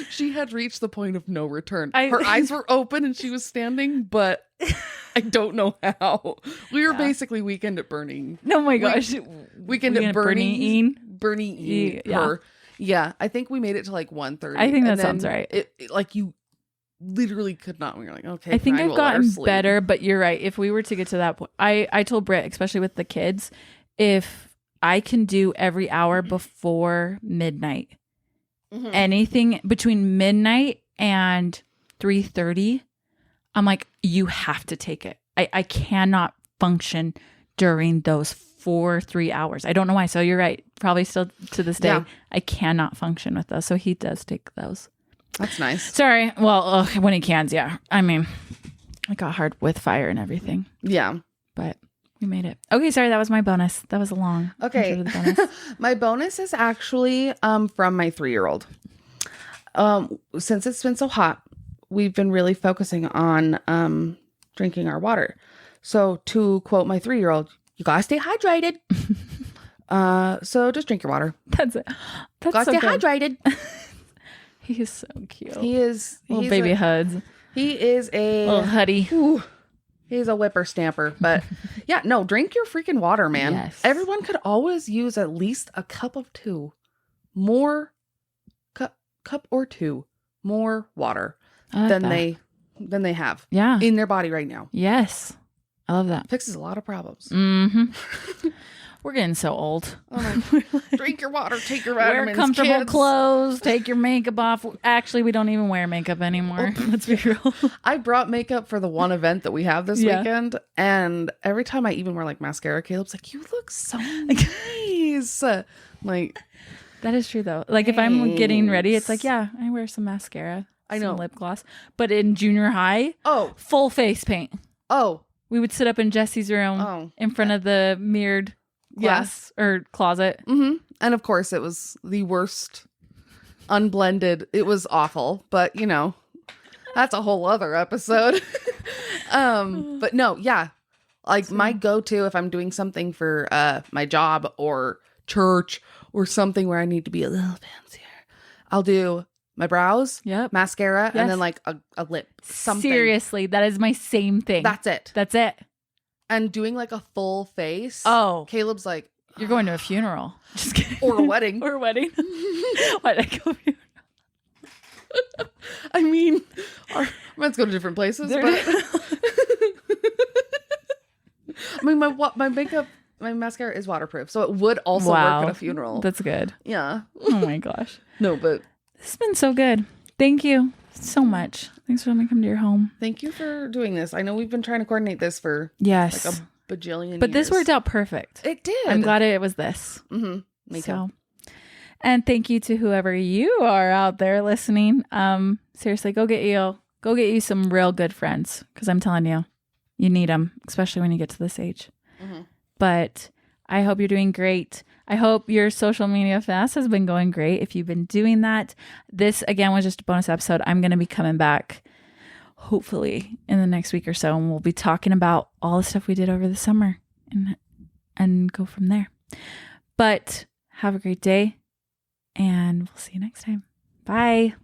She had reached the point of no return. Her eyes were open and she was standing, but I don't know how. We were basically weekend at Bernie.
Oh my gosh.
Weekend at Bernie. Her. Yeah, I think we made it to like 1:30.
I think that sounds right.
It like you literally could not. We were like, okay.
I think I've gotten better, but you're right. If we were to get to that point, I told Britt, especially with the kids, if I can do every hour before midnight, anything between midnight and 3:30, I'm like, you have to take it. I cannot function during those 3 hours. I don't know why. So you're right. Probably still to this day, I cannot function with those. So he does take those.
That's nice.
Sorry. Well, when he cans, yeah. I mean, it got hard with fire and everything.
Yeah.
But we made it. Okay, sorry. That was my bonus. That was a long.
Okay. My bonus is actually from my 3-year-old. Since it's been so hot, we've been really focusing on drinking our water. So to quote my 3-year-old, you gotta stay hydrated. So just drink your water.
That's it. That's
gotta
so
stay hydrated.
He is so cute.
He is
little baby Huds.
He is a
little Huddy.
He's a whippersnapper. But yeah, no, drink your freaking water, man.
Yes.
Everyone could always use at least a cup or two more water than they have in their body right now.
Yes. I love that.
Fixes a lot of problems.
Mm-hmm. We're getting so old.
Drink your water, take your
Wear
vitamins,
comfortable
kids.
clothes, take your makeup off. Actually, we don't even wear makeup anymore. Let's be real.
I brought makeup for the one event that we have this weekend, and every time I even wear like mascara, Caleb's like, "You look so nice." Like,
that is true though. Like if I'm getting ready, it's like, yeah, I wear some mascara,
I know,
some lip gloss. But in junior high, full face paint. We would sit up in Jesse's room in front of the mirrored glass or closet.
Mm-hmm. And of course, it was the worst, unblended. It was awful, but you know, that's a whole other episode. But no, yeah, like my go-to if I'm doing something for my job or church or something where I need to be a little fancier, I'll do my brows, mascara, and then like a lip. Something.
Seriously, that is my same thing.
That's it.
That's it.
And doing like a full face. Caleb's like,
you're going to a funeral. Just kidding.
Or a wedding.
Or a wedding. Why'd I go funeral?
I mean, let's go to different places. But I mean, my makeup, my mascara is waterproof, so it would also work at a funeral.
That's good.
Yeah.
Oh my gosh.
No, but
this has been so good. Thank you so much. Thanks for letting me come to your home.
Thank you for doing this. I know we've been trying to coordinate this for like a bajillion
but
years.
This worked out perfect.
It did.
I'm glad it was this.
Mm-hmm. Me too.
And thank you to whoever you are out there listening. Seriously, go get you some real good friends, because I'm telling you, you need them, especially when you get to this age. Mm-hmm. But I hope you're doing great. I hope your social media fast has been going great. If you've been doing that, this again was just a bonus episode. I'm going to be coming back hopefully in the next week or so, and we'll be talking about all the stuff we did over the summer and go from there. But have a great day, and we'll see you next time. Bye.